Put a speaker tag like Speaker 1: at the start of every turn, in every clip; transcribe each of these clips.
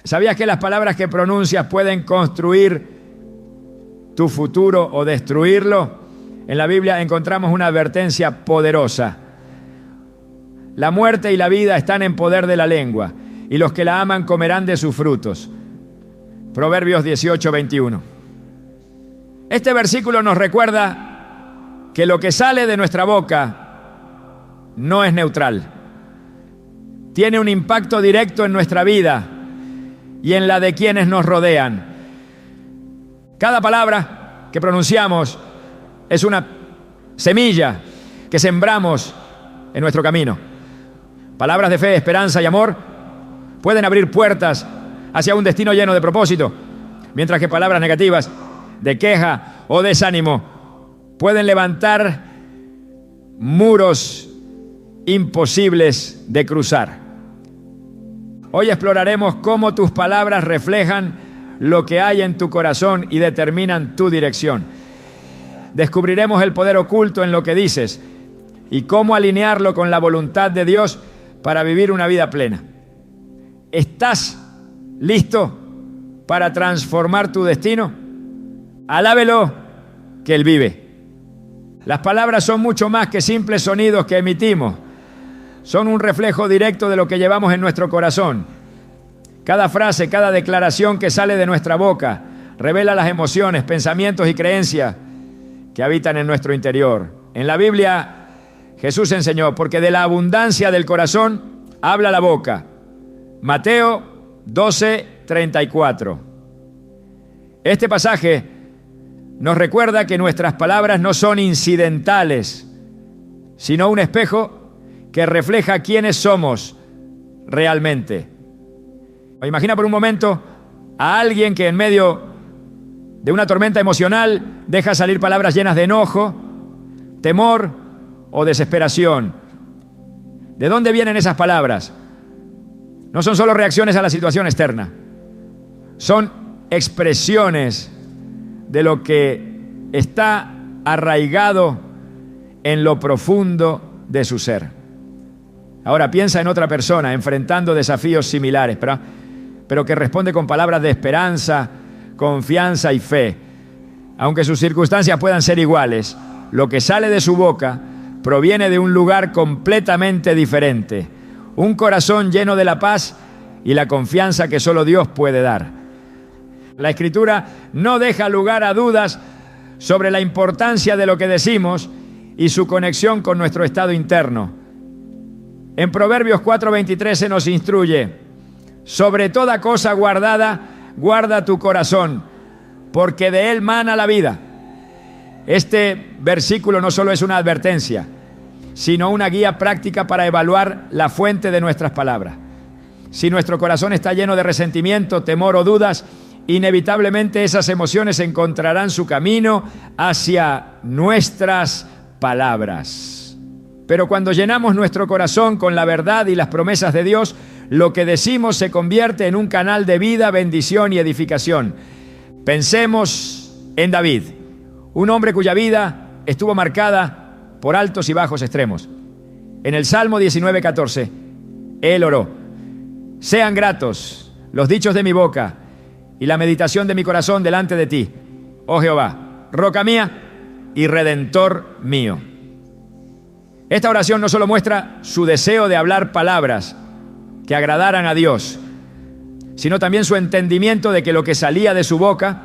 Speaker 1: ¿Sabías que las palabras que pronuncias pueden construir tu futuro o destruirlo? En la Biblia encontramos una advertencia poderosa. La muerte y la vida están en poder de la lengua, y los que la aman comerán de sus frutos. Proverbios 18:21. Este versículo nos recuerda que lo que sale de nuestra boca no es neutral. Tiene un impacto directo en nuestra vida y en la de quienes nos rodean. Cada palabra que pronunciamos es una semilla que sembramos en nuestro camino. Palabras de fe, esperanza y amor pueden abrir puertas hacia un destino lleno de propósito, mientras que palabras negativas, de queja o desánimo, pueden levantar muros imposibles de cruzar. Hoy exploraremos cómo tus palabras reflejan lo que hay en tu corazón y determinan tu dirección. Descubriremos el poder oculto en lo que dices y cómo alinearlo con la voluntad de Dios para vivir una vida plena. ¿Estás listo para transformar tu destino? Alábelo, que Él vive. Las palabras son mucho más que simples sonidos que emitimos. Son un reflejo directo de lo que llevamos en nuestro corazón. Cada frase, cada declaración que sale de nuestra boca revela las emociones, pensamientos y creencias que habitan en nuestro interior. En la Biblia, Jesús enseñó, porque de la abundancia del corazón habla la boca. Mateo 12:34. Este pasaje nos recuerda que nuestras palabras no son incidentales, sino un espejo que refleja quiénes somos realmente. Imagina por un momento a alguien que en medio de una tormenta emocional deja salir palabras llenas de enojo, temor o desesperación. ¿De dónde vienen esas palabras? No son solo reacciones a la situación externa, son expresiones de lo que está arraigado en lo profundo de su ser. Ahora piensa en otra persona enfrentando desafíos similares, pero que responde con palabras de esperanza, confianza y fe. Aunque sus circunstancias puedan ser iguales, lo que sale de su boca proviene de un lugar completamente diferente. Un corazón lleno de la paz y la confianza que solo Dios puede dar. La Escritura no deja lugar a dudas sobre la importancia de lo que decimos y su conexión con nuestro estado interno. En Proverbios 4:23 se nos instruye: sobre toda cosa guardada, guarda tu corazón, porque de él mana la vida. Este versículo no solo es una advertencia, sino una guía práctica para evaluar la fuente de nuestras palabras. Si nuestro corazón está lleno de resentimiento, temor o dudas, inevitablemente esas emociones encontrarán su camino hacia nuestras palabras. Pero cuando llenamos nuestro corazón con la verdad y las promesas de Dios, lo que decimos se convierte en un canal de vida, bendición y edificación. Pensemos en David, un hombre cuya vida estuvo marcada por altos y bajos extremos. En el Salmo 19:14, él oró: sean gratos los dichos de mi boca y la meditación de mi corazón delante de ti, oh Jehová, roca mía y redentor mío. Esta oración no solo muestra su deseo de hablar palabras que agradaran a Dios, sino también su entendimiento de que lo que salía de su boca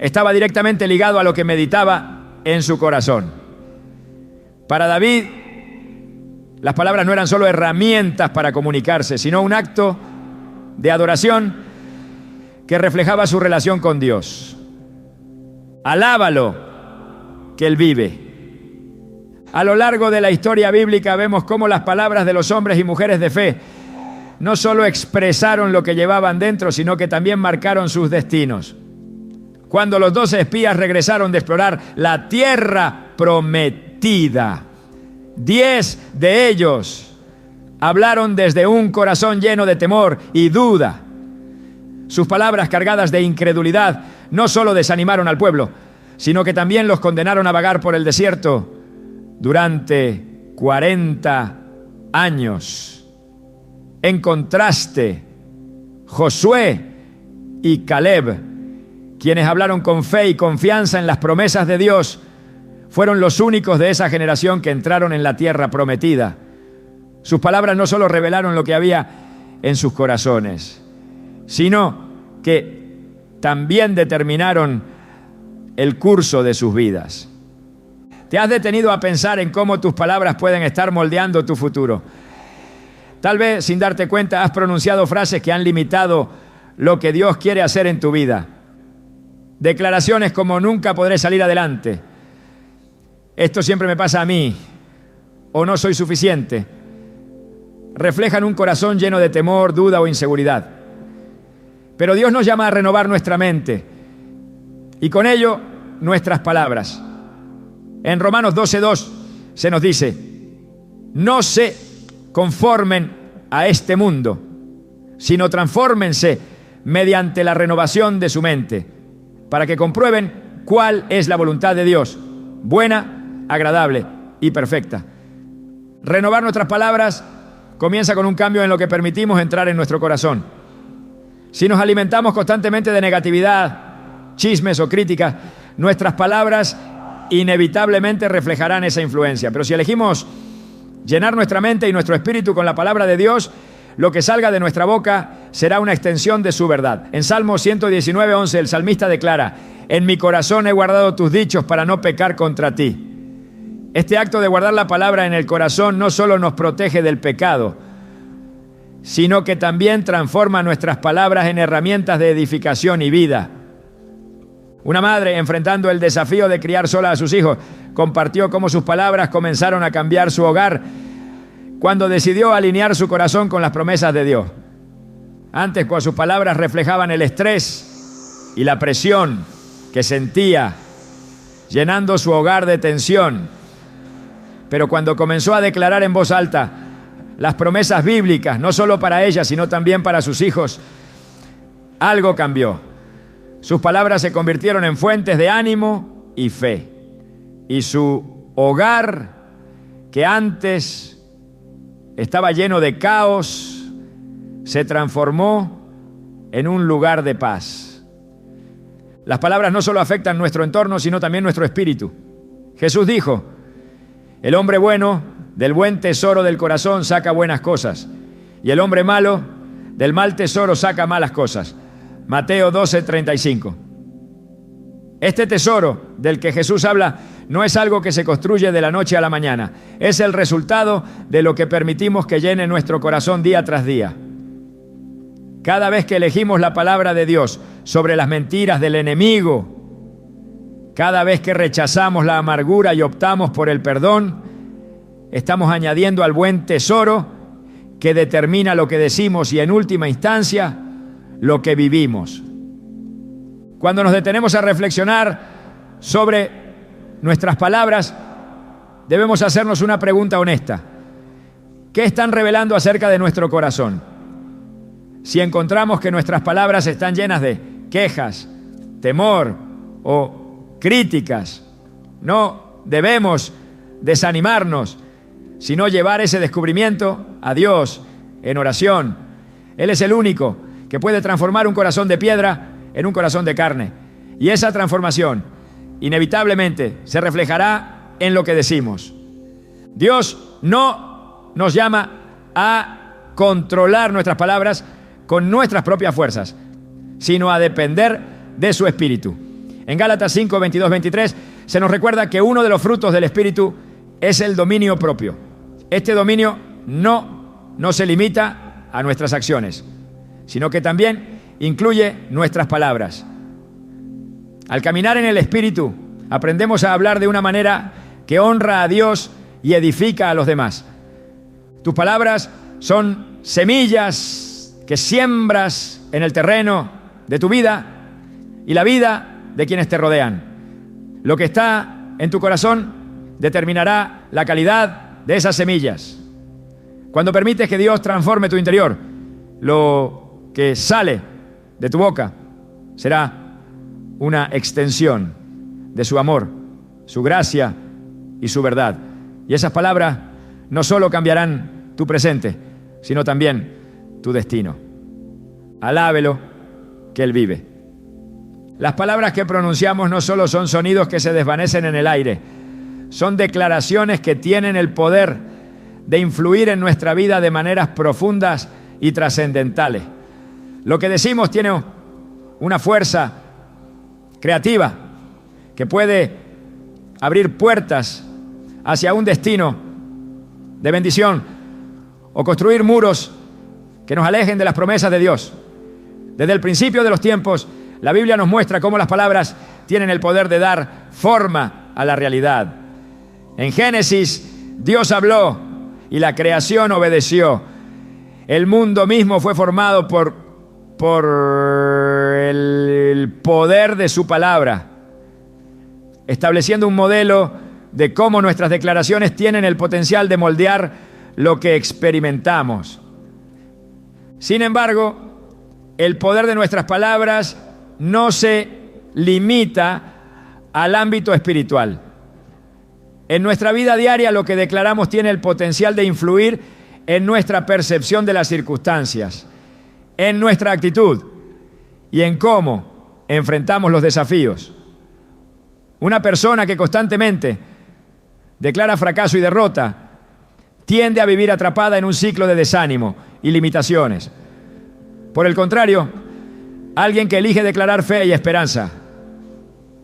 Speaker 1: estaba directamente ligado a lo que meditaba en su corazón. Para David, las palabras no eran solo herramientas para comunicarse, sino un acto de adoración que reflejaba su relación con Dios. Alábalo, que Él vive. A lo largo de la historia bíblica vemos cómo las palabras de los hombres y mujeres de fe no solo expresaron lo que llevaban dentro, sino que también marcaron sus destinos. Cuando los 12 espías regresaron de explorar la tierra prometida, 10 de ellos hablaron desde un corazón lleno de temor y duda. Sus palabras, cargadas de incredulidad, no solo desanimaron al pueblo, sino que también los condenaron a vagar por el desierto durante 40 años. En contraste Josué y Caleb, quienes hablaron con fe y confianza en las promesas de Dios, fueron los únicos de esa generación que entraron en la tierra prometida. Sus palabras no solo revelaron lo que había en sus corazones, sino que también determinaron el curso de sus vidas. ¿Te has detenido a pensar en cómo tus palabras pueden estar moldeando tu futuro? Tal vez, sin darte cuenta, has pronunciado frases que han limitado lo que Dios quiere hacer en tu vida. Declaraciones como nunca podré salir adelante, esto siempre me pasa a mí, o no soy suficiente, reflejan un corazón lleno de temor, duda o inseguridad. Pero Dios nos llama a renovar nuestra mente y con ello nuestras palabras. En Romanos 12:2 se nos dice: no se conformen a este mundo, sino transfórmense mediante la renovación de su mente, para que comprueben cuál es la voluntad de Dios, buena, agradable y perfecta. Renovar nuestras palabras comienza con un cambio en lo que permitimos entrar en nuestro corazón. Si nos alimentamos constantemente de negatividad, chismes o críticas, nuestras palabras inevitablemente reflejarán esa influencia. Pero si elegimos llenar nuestra mente y nuestro espíritu con la palabra de Dios, lo que salga de nuestra boca será una extensión de su verdad. En Salmo 119:11 el salmista declara: en mi corazón he guardado tus dichos para no pecar contra ti. Este acto de guardar la palabra en el corazón no solo nos protege del pecado, sino que también transforma nuestras palabras en herramientas de edificación y vida. Una madre, enfrentando el desafío de criar sola a sus hijos, compartió cómo sus palabras comenzaron a cambiar su hogar cuando decidió alinear su corazón con las promesas de Dios. Antes, cuando sus palabras reflejaban el estrés y la presión que sentía, llenando su hogar de tensión. Pero cuando comenzó a declarar en voz alta las promesas bíblicas, no solo para ella, sino también para sus hijos, algo cambió. Sus palabras se convirtieron en fuentes de ánimo y fe. Y su hogar, que antes estaba lleno de caos, se transformó en un lugar de paz. Las palabras no solo afectan nuestro entorno, sino también nuestro espíritu. Jesús dijo: el hombre bueno del buen tesoro del corazón saca buenas cosas, y el hombre malo del mal tesoro saca malas cosas. Mateo 12:35. Este tesoro del que Jesús habla no es algo que se construye de la noche a la mañana. Es el resultado de lo que permitimos que llene nuestro corazón día tras día. Cada vez que elegimos la palabra de Dios sobre las mentiras del enemigo, cada vez que rechazamos la amargura y optamos por el perdón, estamos añadiendo al buen tesoro que determina lo que decimos y en última instancia lo que vivimos. Cuando nos detenemos a reflexionar sobre nuestras palabras, debemos hacernos una pregunta honesta: ¿qué están revelando acerca de nuestro corazón? Si encontramos que nuestras palabras están llenas de quejas, temor o críticas, no debemos desanimarnos, sino llevar ese descubrimiento a Dios en oración. Él es el único que puede transformar un corazón de piedra en un corazón de carne. Y esa transformación inevitablemente se reflejará en lo que decimos. Dios no nos llama a controlar nuestras palabras con nuestras propias fuerzas, sino a depender de su Espíritu. En Gálatas 5, 22, 23 se nos recuerda que uno de los frutos del Espíritu es el dominio propio. Este dominio no se limita a nuestras acciones, sino que también incluye nuestras palabras. Al caminar en el Espíritu, aprendemos a hablar de una manera que honra a Dios y edifica a los demás. Tus palabras son semillas que siembras en el terreno de tu vida y la vida de quienes te rodean. Lo que está en tu corazón determinará la calidad de esas semillas. Cuando permites que Dios transforme tu interior, lo que sale de tu boca será una extensión de su amor, su gracia y su verdad. Y esas palabras no solo cambiarán tu presente, sino también tu destino. Alábelo, que Él vive. Las palabras que pronunciamos no solo son sonidos que se desvanecen en el aire, son declaraciones que tienen el poder de influir en nuestra vida de maneras profundas y trascendentales. Lo que decimos tiene una fuerza creativa que puede abrir puertas hacia un destino de bendición o construir muros que nos alejen de las promesas de Dios. Desde el principio de los tiempos, la Biblia nos muestra cómo las palabras tienen el poder de dar forma a la realidad. En Génesis, Dios habló y la creación obedeció. El mundo mismo fue formado por el poder de su palabra, estableciendo un modelo de cómo nuestras declaraciones tienen el potencial de moldear lo que experimentamos. Sin embargo, el poder de nuestras palabras no se limita al ámbito espiritual. En nuestra vida diaria, lo que declaramos tiene el potencial de influir en nuestra percepción de las circunstancias, en nuestra actitud y en cómo enfrentamos los desafíos. Una persona que constantemente declara fracaso y derrota tiende a vivir atrapada en un ciclo de desánimo y limitaciones. Por el contrario, alguien que elige declarar fe y esperanza,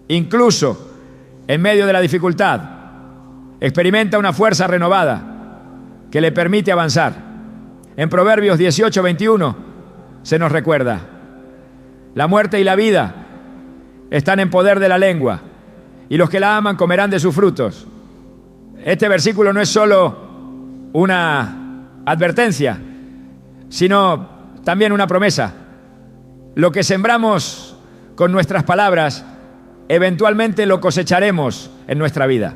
Speaker 1: incluso en medio de la dificultad, experimenta una fuerza renovada que le permite avanzar. En Proverbios 18:21 se nos recuerda: la muerte y la vida están en poder de la lengua, y los que la aman comerán de sus frutos. Este versículo no es solo una advertencia, sino también una promesa. Lo que sembramos con nuestras palabras, eventualmente lo cosecharemos en nuestra vida.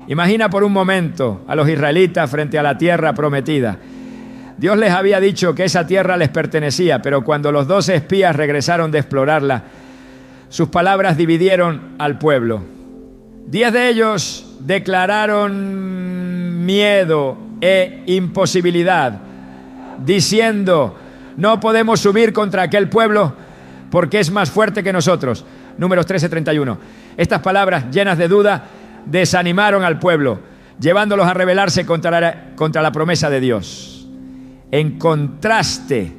Speaker 1: Imagina por un momento a los israelitas frente a la tierra prometida. Dios les había dicho que esa tierra les pertenecía, pero cuando los 12 espías regresaron de explorarla, sus palabras dividieron al pueblo. 10 de ellos declararon miedo e imposibilidad, diciendo: no podemos subir contra aquel pueblo porque es más fuerte que nosotros. Números 13:31. Estas palabras llenas de duda desanimaron al pueblo, llevándolos a rebelarse contra la promesa de Dios. En contraste,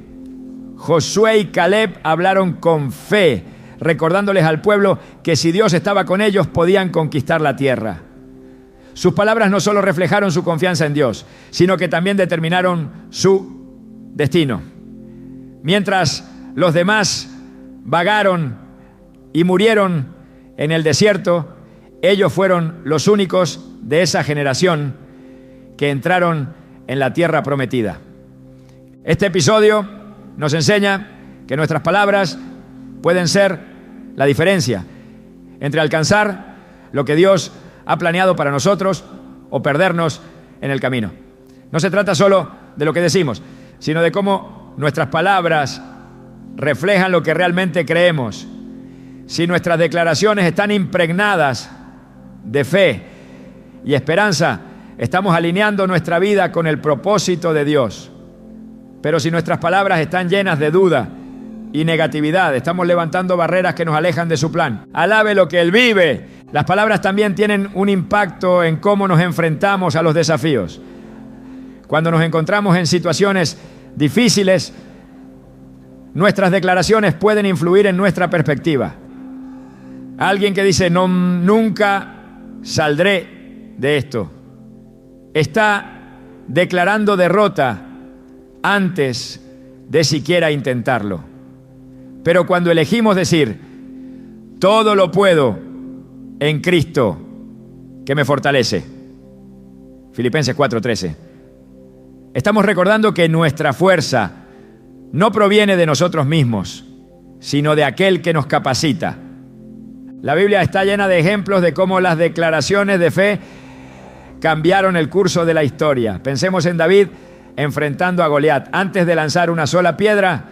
Speaker 1: Josué y Caleb hablaron con fe, recordándoles al pueblo que si Dios estaba con ellos podían conquistar la tierra. Sus palabras no solo reflejaron su confianza en Dios, sino que también determinaron su destino. Mientras los demás vagaron y murieron en el desierto, ellos fueron los únicos de esa generación que entraron en la tierra prometida. Este episodio nos enseña que nuestras palabras pueden ser la diferencia entre alcanzar lo que Dios ha planeado para nosotros o perdernos en el camino. No se trata solo de lo que decimos, sino de cómo nuestras palabras reflejan lo que realmente creemos. Si nuestras declaraciones están impregnadas de fe y esperanza, estamos alineando nuestra vida con el propósito de Dios. Pero si nuestras palabras están llenas de duda y negatividad, estamos levantando barreras que nos alejan de su plan. Alabe lo que Él vive. Las palabras también tienen un impacto en cómo nos enfrentamos a los desafíos. Cuando nos encontramos en situaciones difíciles, nuestras declaraciones pueden influir en nuestra perspectiva. Alguien que dice: no, nunca saldré de esto, está declarando derrota antes de siquiera intentarlo. Pero cuando elegimos decir: todo lo puedo en Cristo que me fortalece, Filipenses 4:13, estamos recordando que nuestra fuerza no proviene de nosotros mismos, sino de aquel que nos capacita. La Biblia está llena de ejemplos de cómo las declaraciones de fe cambiaron el curso de la historia. Pensemos en David enfrentando a Goliat. Antes de lanzar una sola piedra,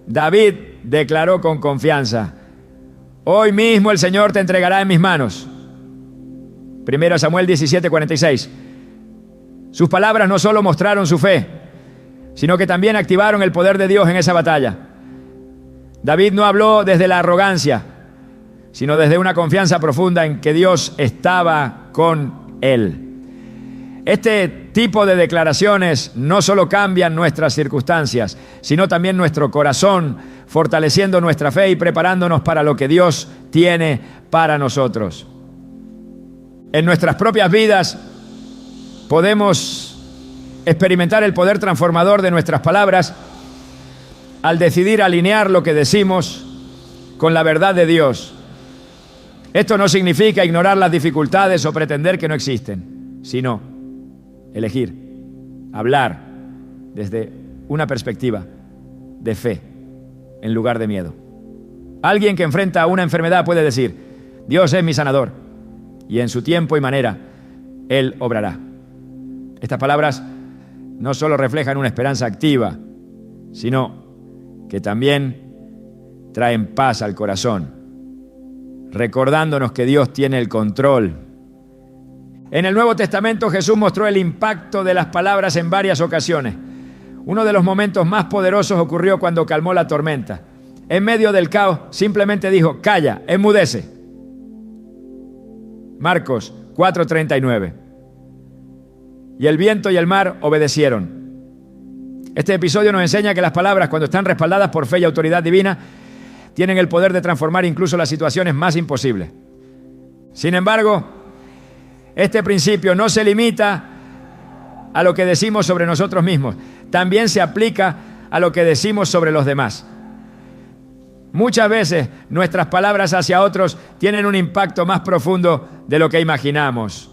Speaker 1: David declaró con confianza: hoy mismo el Señor te entregará en mis manos. 1 Samuel 17:46. Sus palabras no solo mostraron su fe, sino que también activaron el poder de Dios en esa batalla. David no habló desde la arrogancia, sino desde una confianza profunda en que Dios estaba con él. Este tipo de declaraciones no solo cambian nuestras circunstancias, sino también nuestro corazón, fortaleciendo nuestra fe y preparándonos para lo que Dios tiene para nosotros. En nuestras propias vidas podemos experimentar el poder transformador de nuestras palabras al decidir alinear lo que decimos con la verdad de Dios. Esto no significa ignorar las dificultades o pretender que no existen, sino elegir, hablar desde una perspectiva de fe en lugar de miedo. Alguien que enfrenta una enfermedad puede decir: Dios es mi sanador y en su tiempo y manera Él obrará. Estas palabras no solo reflejan una esperanza activa, sino que también traen paz al corazón, recordándonos que Dios tiene el control. En el Nuevo Testamento Jesús mostró el impacto de las palabras en varias ocasiones. Uno de los momentos más poderosos ocurrió cuando calmó la tormenta. En medio del caos simplemente dijo: calla, enmudece. Marcos 4:39. Y el viento y el mar obedecieron. Este episodio nos enseña que las palabras, cuando están respaldadas por fe y autoridad divina, tienen el poder de transformar incluso las situaciones más imposibles. Sin embargo, este principio no se limita a lo que decimos sobre nosotros mismos, también se aplica a lo que decimos sobre los demás. Muchas veces nuestras palabras hacia otros tienen un impacto más profundo de lo que imaginamos.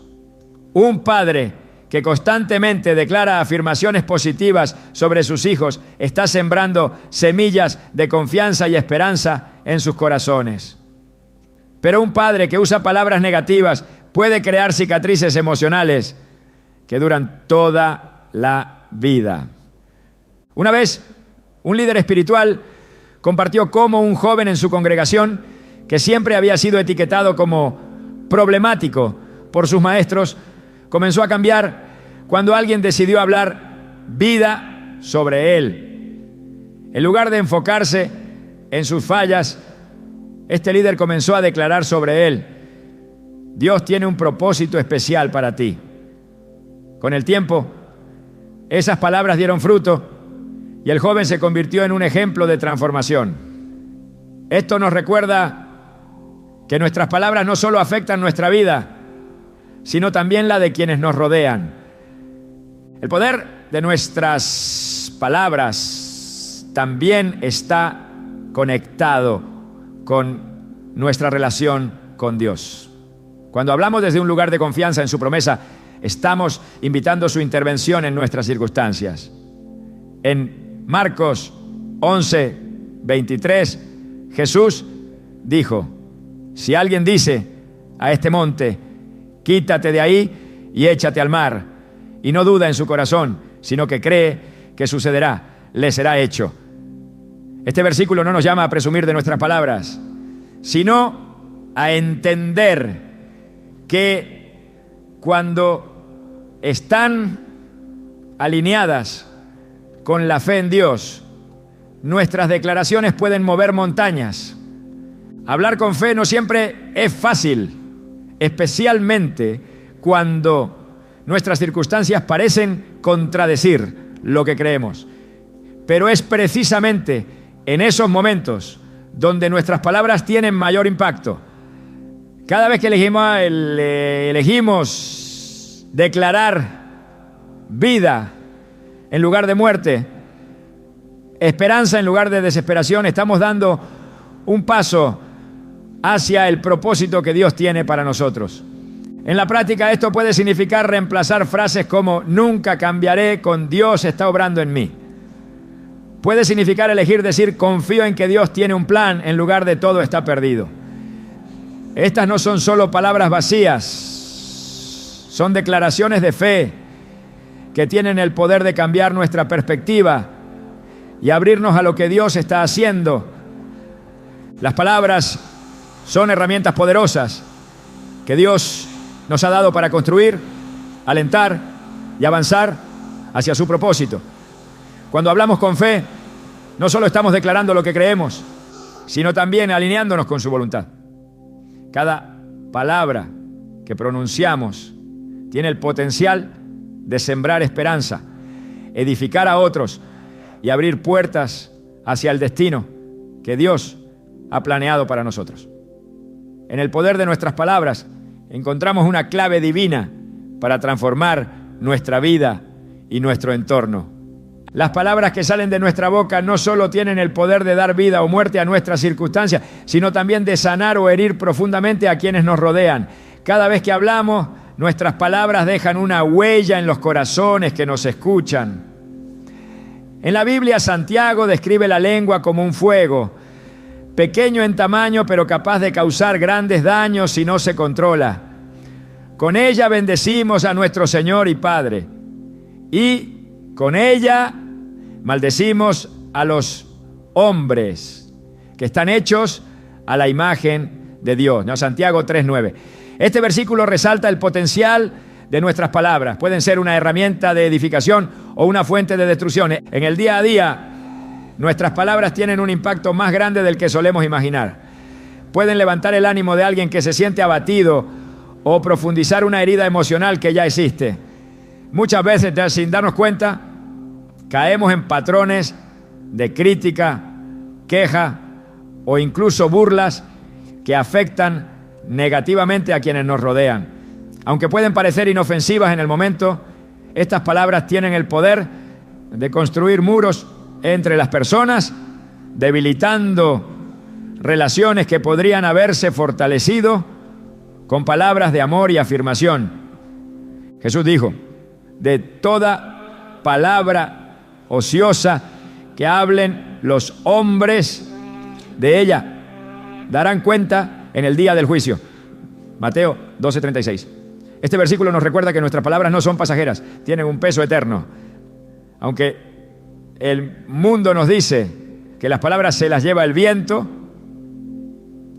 Speaker 1: Un padre que constantemente declara afirmaciones positivas sobre sus hijos está sembrando semillas de confianza y esperanza en sus corazones. Pero un padre que usa palabras negativas puede crear cicatrices emocionales que duran toda la vida. Una vez, un líder espiritual compartió cómo un joven en su congregación, que siempre había sido etiquetado como problemático por sus maestros, comenzó a cambiar cuando alguien decidió hablar vida sobre él. En lugar de enfocarse en sus fallas, este líder comenzó a declarar sobre él: Dios tiene un propósito especial para ti. Con el tiempo, esas palabras dieron fruto y el joven se convirtió en un ejemplo de transformación. Esto nos recuerda que nuestras palabras no solo afectan nuestra vida, sino también la de quienes nos rodean. El poder de nuestras palabras también está conectado con nuestra relación con Dios. Cuando hablamos desde un lugar de confianza en su promesa, estamos invitando su intervención en nuestras circunstancias. En Marcos 11:23, Jesús dijo: si alguien dice a este monte, quítate de ahí y échate al mar, y no duda en su corazón, sino que cree que sucederá, le será hecho. Este versículo no nos llama a presumir de nuestras palabras, sino a entender que cuando están alineadas con la fe en Dios, nuestras declaraciones pueden mover montañas. Hablar con fe no siempre es fácil, especialmente cuando nuestras circunstancias parecen contradecir lo que creemos. Pero es precisamente en esos momentos donde nuestras palabras tienen mayor impacto. Cada vez que elegimos declarar vida en lugar de muerte, esperanza en lugar de desesperación, estamos dando un paso hacia el propósito que Dios tiene para nosotros. En la práctica, esto puede significar reemplazar frases como nunca cambiaré con Dios está obrando en mí. Puede significar elegir decir confío en que Dios tiene un plan en lugar de todo está perdido. Estas no son solo palabras vacías, son declaraciones de fe que tienen el poder de cambiar nuestra perspectiva y abrirnos a lo que Dios está haciendo. Las palabras son herramientas poderosas que Dios nos ha dado para construir, alentar y avanzar hacia su propósito. Cuando hablamos con fe, no solo estamos declarando lo que creemos, sino también alineándonos con su voluntad. Cada palabra que pronunciamos tiene el potencial de sembrar esperanza, edificar a otros y abrir puertas hacia el destino que Dios ha planeado para nosotros. En el poder de nuestras palabras encontramos una clave divina para transformar nuestra vida y nuestro entorno. Las palabras que salen de nuestra boca no solo tienen el poder de dar vida o muerte a nuestras circunstancias, sino también de sanar o herir profundamente a quienes nos rodean. Cada vez que hablamos, nuestras palabras dejan una huella en los corazones que nos escuchan. En la Biblia, Santiago describe la lengua como un fuego, pequeño en tamaño, pero capaz de causar grandes daños si no se controla. Con ella bendecimos a nuestro Señor y Padre, y con ella maldecimos a los hombres que están hechos a la imagen de Dios. ¿No? Santiago 3:9. Este versículo resalta el potencial de nuestras palabras. Pueden ser una herramienta de edificación o una fuente de destrucción. En el día a día, nuestras palabras tienen un impacto más grande del que solemos imaginar. Pueden levantar el ánimo de alguien que se siente abatido o profundizar una herida emocional que ya existe. Muchas veces, sin darnos cuenta, caemos en patrones de crítica, queja o incluso burlas que afectan negativamente a quienes nos rodean. Aunque pueden parecer inofensivas en el momento, estas palabras tienen el poder de construir muros entre las personas, debilitando relaciones que podrían haberse fortalecido con palabras de amor y afirmación. Jesús dijo: de toda palabra ociosa que hablen los hombres, de ella darán cuenta en el día del juicio. Mateo 12:36. Este versículo nos recuerda que nuestras palabras no son pasajeras, tienen un peso eterno. Aunque el mundo nos dice que las palabras se las lleva el viento,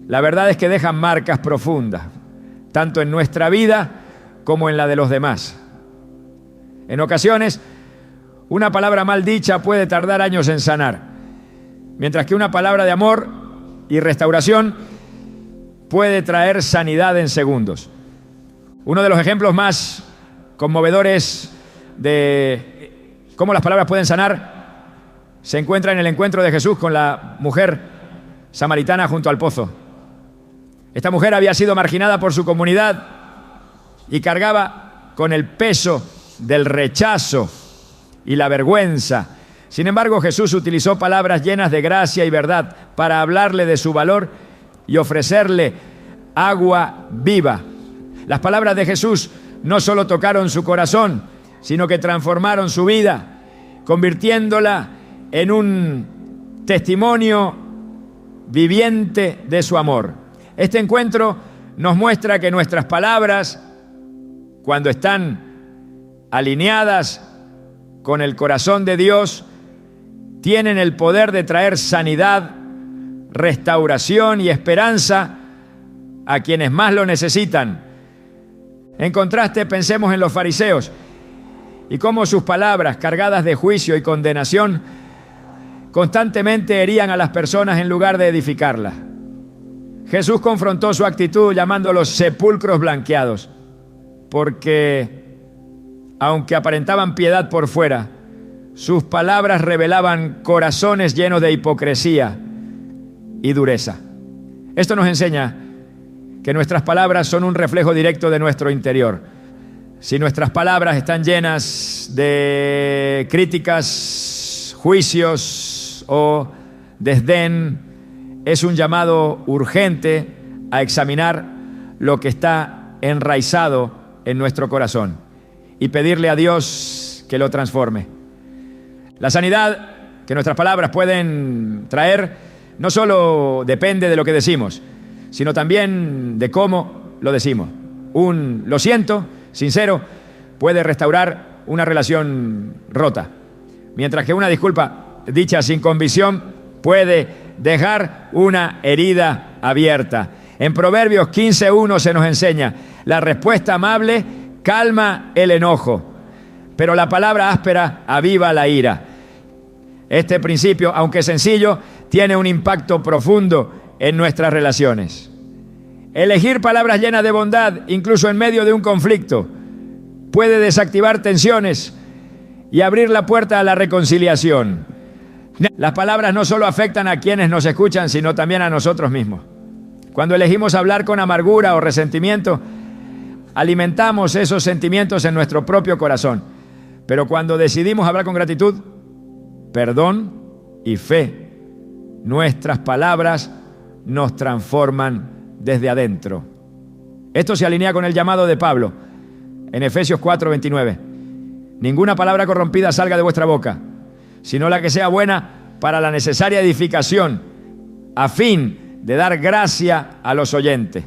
Speaker 1: la verdad es que dejan marcas profundas, tanto en nuestra vida como en la de los demás. En ocasiones, una palabra mal dicha puede tardar años en sanar, mientras que una palabra de amor y restauración puede traer sanidad en segundos. Uno de los ejemplos más conmovedores de cómo las palabras pueden sanar se encuentra en el encuentro de Jesús con la mujer samaritana junto al pozo. Esta mujer había sido marginada por su comunidad y cargaba con el peso del rechazo y la vergüenza. Sin embargo, Jesús utilizó palabras llenas de gracia y verdad para hablarle de su valor y ofrecerle agua viva. Las palabras de Jesús no solo tocaron su corazón, sino que transformaron su vida, convirtiéndola en un testimonio viviente de su amor. Este encuentro nos muestra que nuestras palabras, cuando están alineadas con el corazón de Dios, tienen el poder de traer sanidad, restauración y esperanza a quienes más lo necesitan. En contraste, pensemos en los fariseos y cómo sus palabras, cargadas de juicio y condenación, constantemente herían a las personas en lugar de edificarlas. Jesús confrontó su actitud llamándolos sepulcros blanqueados, porque aunque aparentaban piedad por fuera, sus palabras revelaban corazones llenos de hipocresía y dureza. Esto nos enseña que nuestras palabras son un reflejo directo de nuestro interior. Si nuestras palabras están llenas de críticas, juicios o desdén, es un llamado urgente a examinar lo que está enraizado en nuestro corazón y pedirle a Dios que lo transforme. La sanidad que nuestras palabras pueden traer no solo depende de lo que decimos, sino también de cómo lo decimos. Un "lo siento" sincero puede restaurar una relación rota, mientras que una disculpa dicha sin convicción puede dejar una herida abierta. En Proverbios 15:1 se nos enseña: la respuesta amable calma el enojo, pero la palabra áspera aviva la ira. Este principio, aunque sencillo, tiene un impacto profundo en nuestras relaciones. Elegir palabras llenas de bondad, incluso en medio de un conflicto, puede desactivar tensiones y abrir la puerta a la reconciliación. Las palabras no solo afectan a quienes nos escuchan, sino también a nosotros mismos. Cuando elegimos hablar con amargura o resentimiento, alimentamos esos sentimientos en nuestro propio corazón. Pero cuando decidimos hablar con gratitud, perdón y fe, nuestras palabras nos transforman desde adentro. Esto se alinea con el llamado de Pablo en Efesios 4:29. Ninguna palabra corrompida salga de vuestra boca, sino la que sea buena para la necesaria edificación, a fin de dar gracia a los oyentes.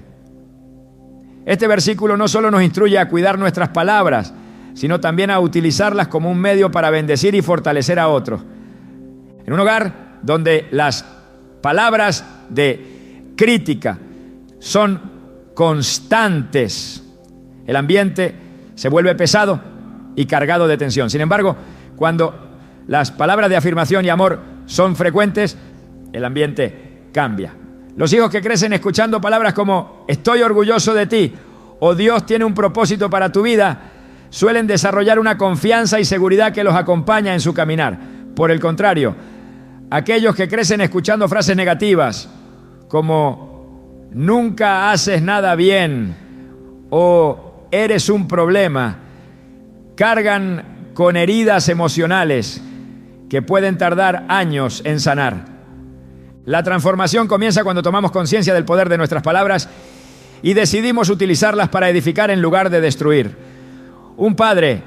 Speaker 1: Este versículo no solo nos instruye a cuidar nuestras palabras, sino también a utilizarlas como un medio para bendecir y fortalecer a otros. En un hogar donde las palabras de crítica son constantes, el ambiente se vuelve pesado y cargado de tensión. Sin embargo, cuando las palabras de afirmación y amor son frecuentes, el ambiente cambia. Los hijos que crecen escuchando palabras como estoy orgulloso de ti o Dios tiene un propósito para tu vida, suelen desarrollar una confianza y seguridad que los acompaña en su caminar. Por el contrario, aquellos que crecen escuchando frases negativas como nunca haces nada bien o eres un problema, cargan con heridas emocionales que pueden tardar años en sanar. La transformación comienza cuando tomamos conciencia del poder de nuestras palabras y decidimos utilizarlas para edificar en lugar de destruir. Un padre,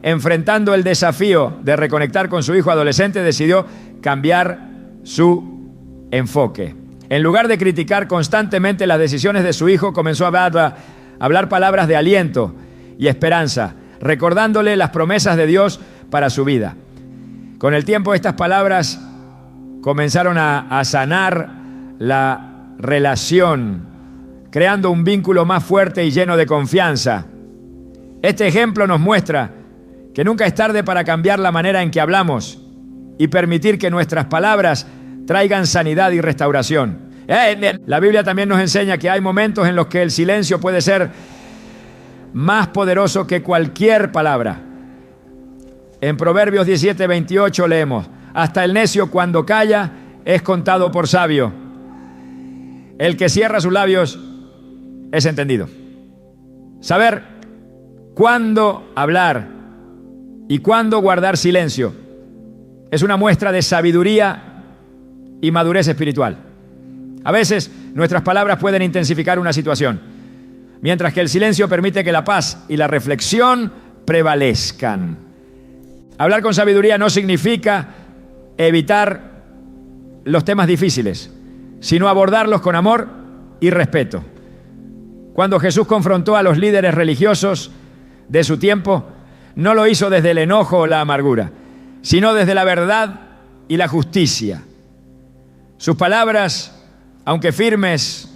Speaker 1: enfrentando el desafío de reconectar con su hijo adolescente, decidió cambiar su enfoque. En lugar de criticar constantemente las decisiones de su hijo, comenzó a hablar palabras de aliento y esperanza, recordándole las promesas de Dios para su vida. Con el tiempo, estas palabras comenzaron a sanar la relación, creando un vínculo más fuerte y lleno de confianza. Este ejemplo nos muestra que nunca es tarde para cambiar la manera en que hablamos y permitir que nuestras palabras traigan sanidad y restauración. La Biblia también nos enseña que hay momentos en los que el silencio puede ser más poderoso que cualquier palabra. En Proverbios 17:28 leemos: hasta el necio cuando calla es contado por sabio. El que cierra sus labios es entendido. Saber cuándo hablar y cuándo guardar silencio es una muestra de sabiduría y madurez espiritual. A veces nuestras palabras pueden intensificar una situación, mientras que el silencio permite que la paz y la reflexión prevalezcan. Hablar con sabiduría no significa evitar los temas difíciles, sino abordarlos con amor y respeto. Cuando Jesús confrontó a los líderes religiosos de su tiempo, no lo hizo desde el enojo o la amargura, sino desde la verdad y la justicia. Sus palabras, aunque firmes,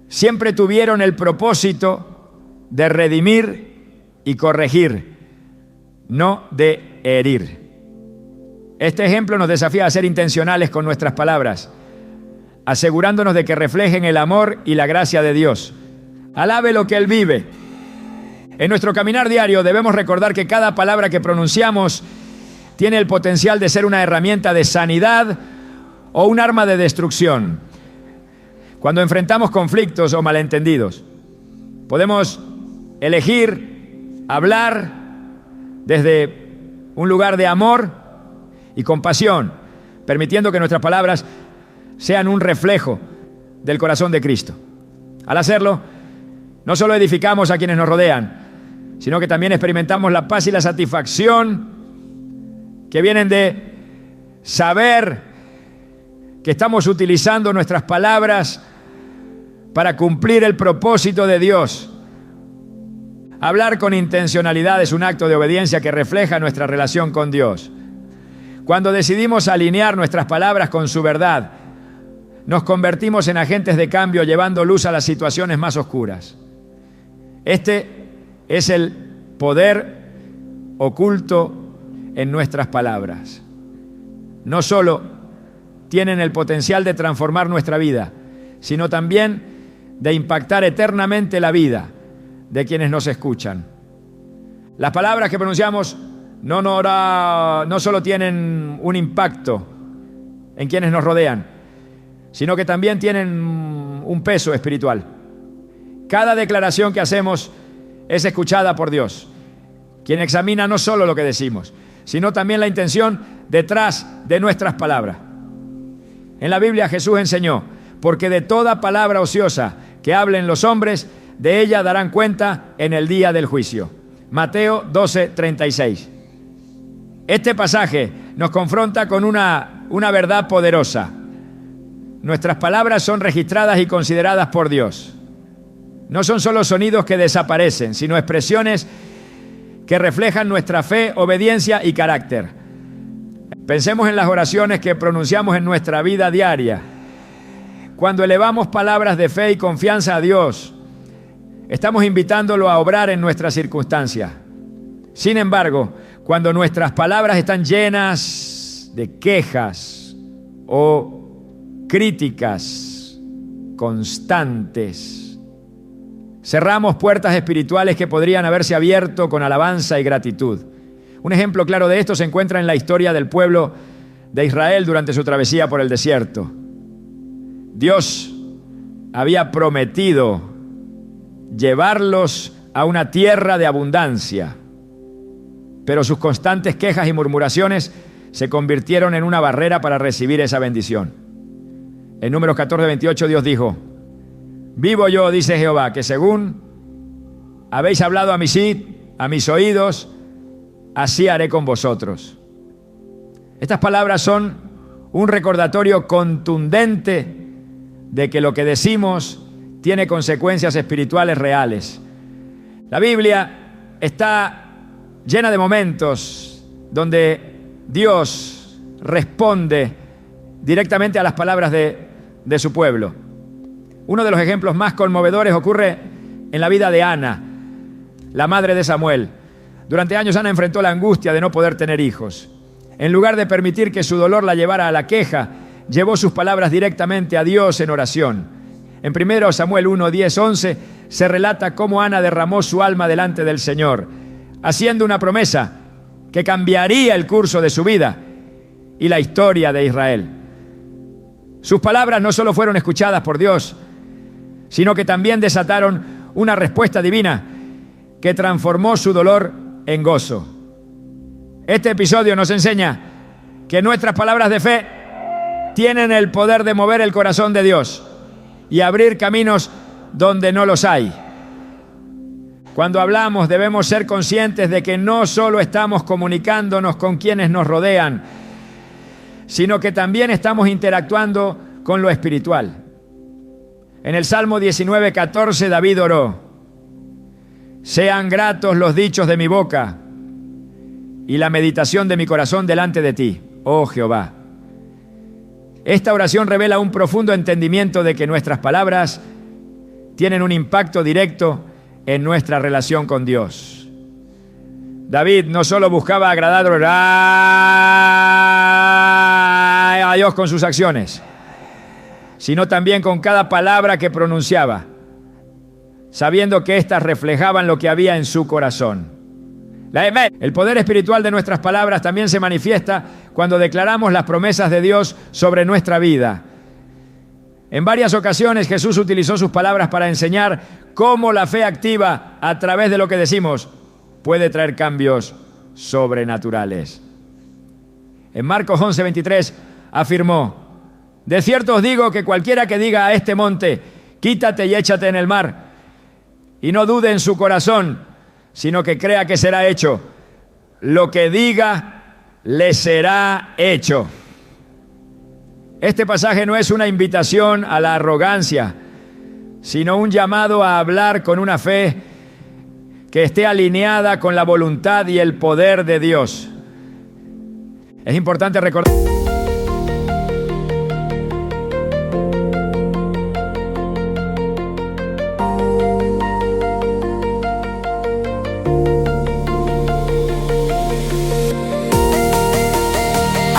Speaker 1: siempre tuvieron el propósito de redimir y corregir, no de herir. Este ejemplo nos desafía a ser intencionales con nuestras palabras, asegurándonos de que reflejen el amor y la gracia de Dios. Alabe lo que Él vive. En nuestro caminar diario debemos recordar que cada palabra que pronunciamos tiene el potencial de ser una herramienta de sanidad o un arma de destrucción. Cuando enfrentamos conflictos o malentendidos, podemos elegir hablar desde un lugar de amor y compasión, permitiendo que nuestras palabras sean un reflejo del corazón de Cristo. Al hacerlo, no solo edificamos a quienes nos rodean, sino que también experimentamos la paz y la satisfacción que vienen de saber que estamos utilizando nuestras palabras para cumplir el propósito de Dios. Hablar con intencionalidad es un acto de obediencia que refleja nuestra relación con Dios. Cuando decidimos alinear nuestras palabras con su verdad, nos convertimos en agentes de cambio, llevando luz a las situaciones más oscuras. Este es el poder oculto en nuestras palabras. no solo tienen el potencial de transformar nuestra vida, sino también de impactar eternamente la vida de quienes nos escuchan. Las palabras que pronunciamos no solo tienen un impacto en quienes nos rodean, sino que también tienen un peso espiritual. Cada declaración que hacemos es escuchada por Dios, quien examina no solo lo que decimos, sino también la intención detrás de nuestras palabras. En la Biblia Jesús enseñó: porque de toda palabra ociosa que hablen los hombres, de ella darán cuenta en el día del juicio. Mateo 12:36. Este pasaje nos confronta con una verdad poderosa. Nuestras palabras son registradas y consideradas por Dios. No son solo sonidos que desaparecen, sino expresiones que reflejan nuestra fe, obediencia y carácter. Pensemos en las oraciones que pronunciamos en nuestra vida diaria. Cuando elevamos palabras de fe y confianza a Dios, estamos invitándolo a obrar en nuestras circunstancias. Sin embargo, cuando nuestras palabras están llenas de quejas o críticas constantes, cerramos puertas espirituales que podrían haberse abierto con alabanza y gratitud. Un ejemplo claro de esto se encuentra en la historia del pueblo de Israel durante su travesía por el desierto. Dios había prometido llevarlos a una tierra de abundancia, pero sus constantes quejas y murmuraciones se convirtieron en una barrera para recibir esa bendición. En Números 14:28 Dios dijo: vivo yo, dice Jehová, que según habéis hablado a mis oídos, así haré con vosotros. Estas palabras son un recordatorio contundente de que lo que decimos tiene consecuencias espirituales reales. La Biblia está llena de momentos donde Dios responde directamente a las palabras de su pueblo. Uno de los ejemplos más conmovedores ocurre en la vida de Ana, la madre de Samuel. Durante años Ana enfrentó la angustia de no poder tener hijos. En lugar de permitir que su dolor la llevara a la queja, llevó sus palabras directamente a Dios en oración. En 1 Samuel 1, 10, 11 se relata cómo Ana derramó su alma delante del Señor, haciendo una promesa que cambiaría el curso de su vida y la historia de Israel. Sus palabras no solo fueron escuchadas por Dios, sino que también desataron una respuesta divina que transformó su dolor en gozo. Este episodio nos enseña que nuestras palabras de fe tienen el poder de mover el corazón de Dios y abrir caminos donde no los hay. Cuando hablamos debemos ser conscientes de que no solo estamos comunicándonos con quienes nos rodean, sino que también estamos interactuando con lo espiritual. En el Salmo 19:14 David oró: sean gratos los dichos de mi boca y la meditación de mi corazón delante de ti, oh Jehová. Esta oración revela un profundo entendimiento de que nuestras palabras tienen un impacto directo en nuestra relación con Dios. David no solo buscaba agradar a Dios con sus acciones, sino también con cada palabra que pronunciaba, sabiendo que éstas reflejaban lo que había en su corazón. El poder espiritual de nuestras palabras también se manifiesta cuando declaramos las promesas de Dios sobre nuestra vida. En varias ocasiones Jesús utilizó sus palabras para enseñar cómo la fe activa a través de lo que decimos puede traer cambios sobrenaturales. En Marcos 11:23 afirmó: de cierto os digo que cualquiera que diga a este monte, quítate y échate en el mar, y no dude en su corazón, sino que crea que será hecho, lo que diga le será hecho. Este pasaje no es una invitación a la arrogancia, sino un llamado a hablar con una fe que esté alineada con la voluntad y el poder de Dios. Es importante recordar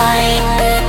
Speaker 2: I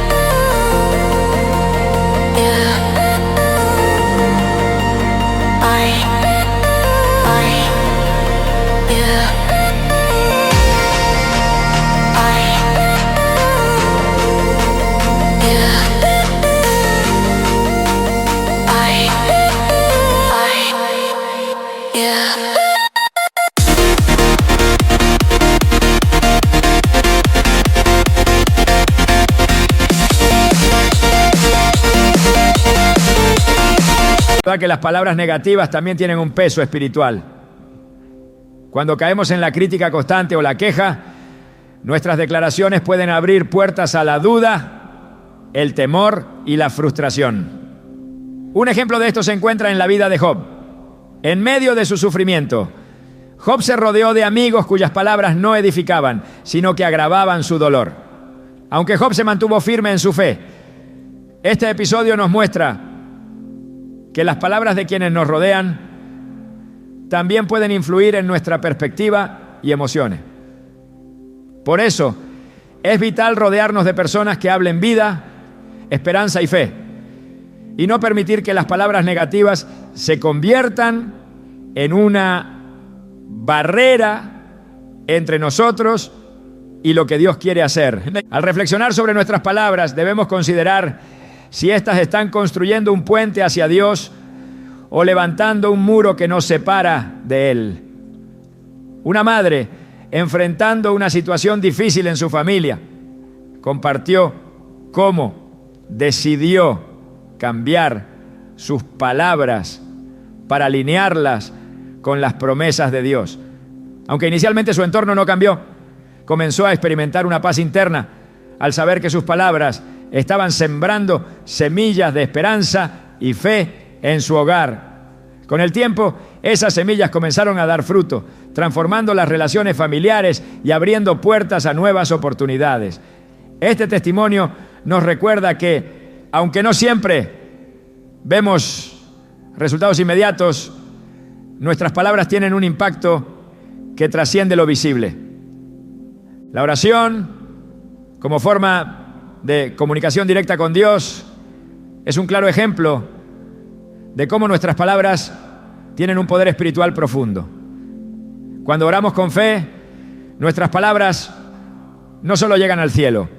Speaker 1: Que las palabras negativas también tienen un peso espiritual. Cuando caemos en la crítica constante o la queja, nuestras declaraciones pueden abrir puertas a la duda, el temor y la frustración. Un ejemplo de esto se encuentra en la vida de Job. En medio de su sufrimiento, Job se rodeó de amigos cuyas palabras no edificaban, sino que agravaban su dolor. Aunque Job se mantuvo firme en su fe, este episodio nos muestra que las palabras de quienes nos rodean también pueden influir en nuestra perspectiva y emociones. Por eso, es vital rodearnos de personas que hablen vida, esperanza y fe, y no permitir que las palabras negativas se conviertan en una barrera entre nosotros y lo que Dios quiere hacer. Al reflexionar sobre nuestras palabras, debemos considerar si éstas están construyendo un puente hacia Dios o levantando un muro que nos separa de Él. Una madre, enfrentando una situación difícil en su familia, compartió cómo decidió cambiar sus palabras para alinearlas con las promesas de Dios. Aunque inicialmente su entorno no cambió, comenzó a experimentar una paz interna al saber que sus palabras estaban sembrando semillas de esperanza y fe en su hogar. Con el tiempo, esas semillas comenzaron a dar fruto, transformando las relaciones familiares y abriendo puertas a nuevas oportunidades. Este testimonio nos recuerda que, aunque no siempre vemos resultados inmediatos, nuestras palabras tienen un impacto que trasciende lo visible. La oración, como forma de comunicación directa con Dios, es un claro ejemplo de cómo nuestras palabras tienen un poder espiritual profundo. Cuando oramos con fe, nuestras palabras no solo llegan al cielo,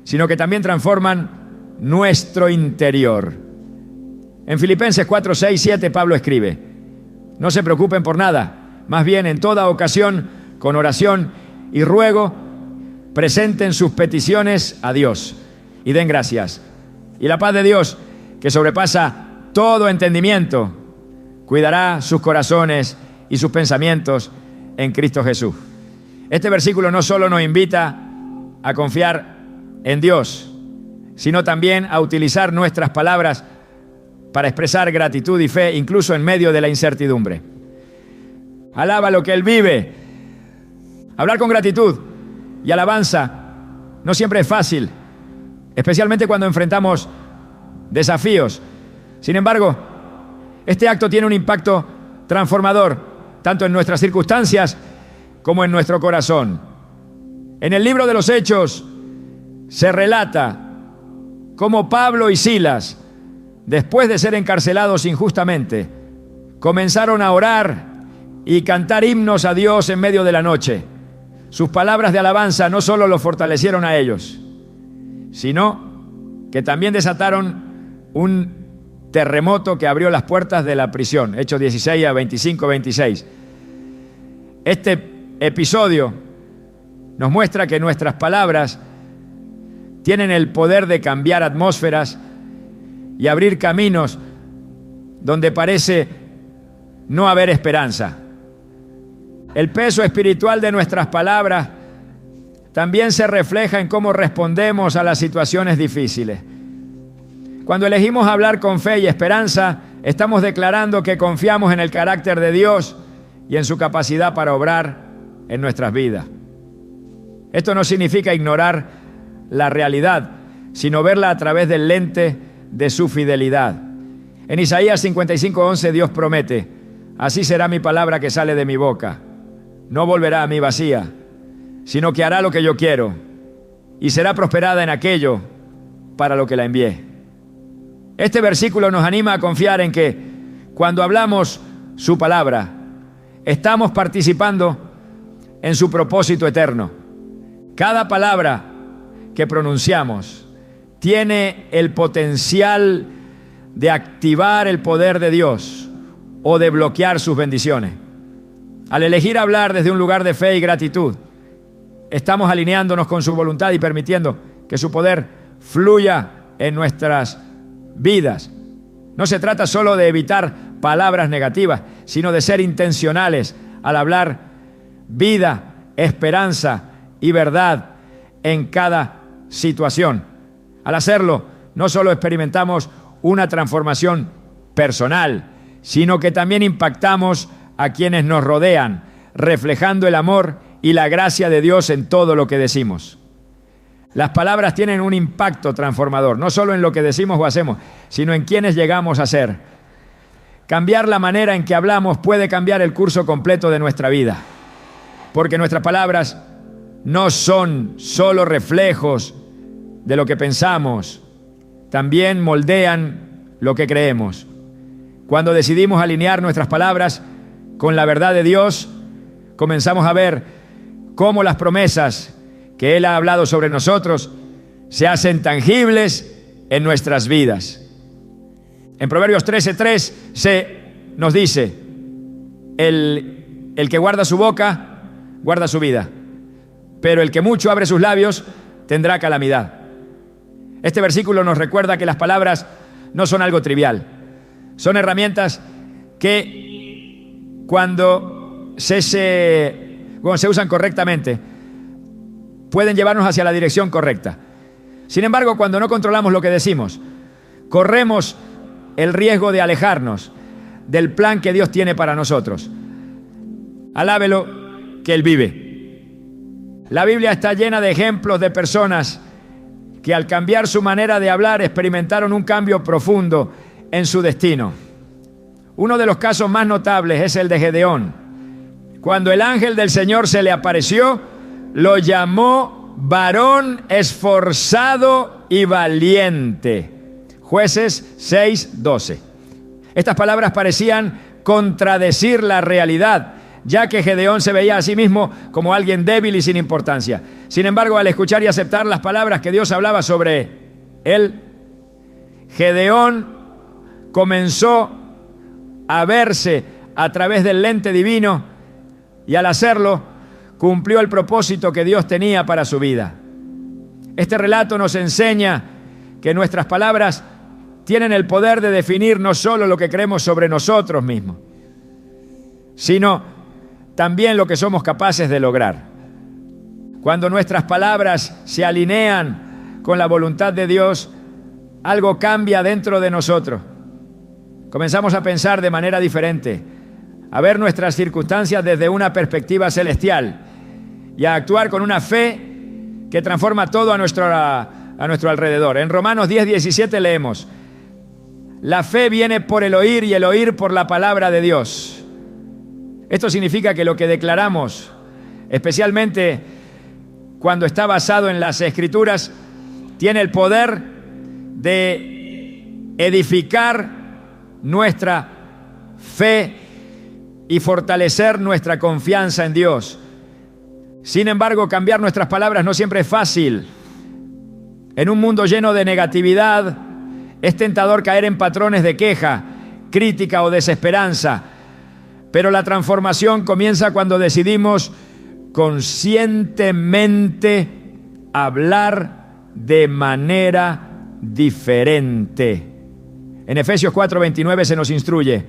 Speaker 1: sino que también transforman nuestro interior. En Filipenses 4, 6, 7, Pablo escribe: no se preocupen por nada, más bien en toda ocasión, con oración y ruego, presenten sus peticiones a Dios y den gracias. Y la paz de Dios, que sobrepasa todo entendimiento, cuidará sus corazones y sus pensamientos en Cristo Jesús. Este versículo no solo nos invita a confiar en Dios, sino también a utilizar nuestras palabras para expresar gratitud y fe, incluso en medio de la incertidumbre. Alaba lo que Él vive. Hablar con gratitud y alabanza no siempre es fácil, especialmente cuando enfrentamos desafíos. Sin embargo, este acto tiene un impacto transformador, tanto en nuestras circunstancias como en nuestro corazón. En el libro de los Hechos se relata cómo Pablo y Silas, después de ser encarcelados injustamente, comenzaron a orar y cantar himnos a Dios en medio de la noche. Sus palabras de alabanza no solo los fortalecieron a ellos, sino que también desataron un terremoto que abrió las puertas de la prisión. Hechos 16 a 25, 26. Este episodio nos muestra que nuestras palabras tienen el poder de cambiar atmósferas y abrir caminos donde parece no haber esperanza. El peso espiritual de nuestras palabras también se refleja en cómo respondemos a las situaciones difíciles. Cuando elegimos hablar con fe y esperanza, estamos declarando que confiamos en el carácter de Dios y en su capacidad para obrar en nuestras vidas. Esto no significa ignorar la realidad, sino verla a través del lente de su fidelidad. En Isaías 55:11 Dios promete: así será mi palabra que sale de mi boca. No volverá a mí vacía, sino que hará lo que yo quiero y será prosperada en aquello para lo que la envié. Este versículo nos anima a confiar en que cuando hablamos su palabra, estamos participando en su propósito eterno. Cada palabra que pronunciamos tiene el potencial de activar el poder de Dios o de bloquear sus bendiciones. Al elegir hablar desde un lugar de fe y gratitud, estamos alineándonos con su voluntad y permitiendo que su poder fluya en nuestras vidas. No se trata solo de evitar palabras negativas, sino de ser intencionales al hablar vida, esperanza y verdad en cada situación. Al hacerlo, no solo experimentamos una transformación personal, sino que también impactamos a quienes nos rodean, reflejando el amor y la gracia de Dios en todo lo que decimos. Las palabras tienen un impacto transformador, no solo en lo que decimos o hacemos, sino en quienes llegamos a ser. Cambiar la manera en que hablamos puede cambiar el curso completo de nuestra vida, porque nuestras palabras no son solo reflejos de lo que pensamos, también moldean lo que creemos. Cuando decidimos alinear nuestras palabras con la verdad de Dios, comenzamos a ver cómo las promesas que Él ha hablado sobre nosotros se hacen tangibles en nuestras vidas. En Proverbios 13:3 nos dice, el que guarda su boca, guarda su vida, pero el que mucho abre sus labios, tendrá calamidad. Este versículo nos recuerda que las palabras no son algo trivial, son herramientas que cuando se usan correctamente, pueden llevarnos hacia la dirección correcta. Sin embargo, cuando no controlamos lo que decimos, corremos el riesgo de alejarnos del plan que Dios tiene para nosotros. Alábelo que Él vive. La Biblia está llena de ejemplos de personas que al cambiar su manera de hablar experimentaron un cambio profundo en su destino. Uno de los casos más notables es el de Gedeón. Cuando el ángel del Señor se le apareció, lo llamó varón esforzado y valiente. Jueces 6:12. Estas palabras parecían contradecir la realidad, ya que Gedeón se veía a sí mismo como alguien débil y sin importancia. Sin embargo, al escuchar y aceptar las palabras que Dios hablaba sobre él, Gedeón comenzó a verse a través del lente divino y al hacerlo, cumplió el propósito que Dios tenía para su vida. Este relato nos enseña que nuestras palabras tienen el poder de definir no solo lo que creemos sobre nosotros mismos, sino también lo que somos capaces de lograr. Cuando nuestras palabras se alinean con la voluntad de Dios, algo cambia dentro de nosotros. Comenzamos a pensar de manera diferente, a ver nuestras circunstancias desde una perspectiva celestial y a actuar con una fe que transforma todo a nuestro alrededor. En Romanos 10:17 leemos, la fe viene por el oír y el oír por la palabra de Dios. Esto significa que lo que declaramos, especialmente cuando está basado en las Escrituras, tiene el poder de edificar nuestra fe y fortalecer nuestra confianza en Dios. Sin embargo, cambiar nuestras palabras no siempre es fácil. En un mundo lleno de negatividad, es tentador caer en patrones de queja, crítica o desesperanza. Pero la transformación comienza cuando decidimos conscientemente hablar de manera diferente. En Efesios 4:29 se nos instruye,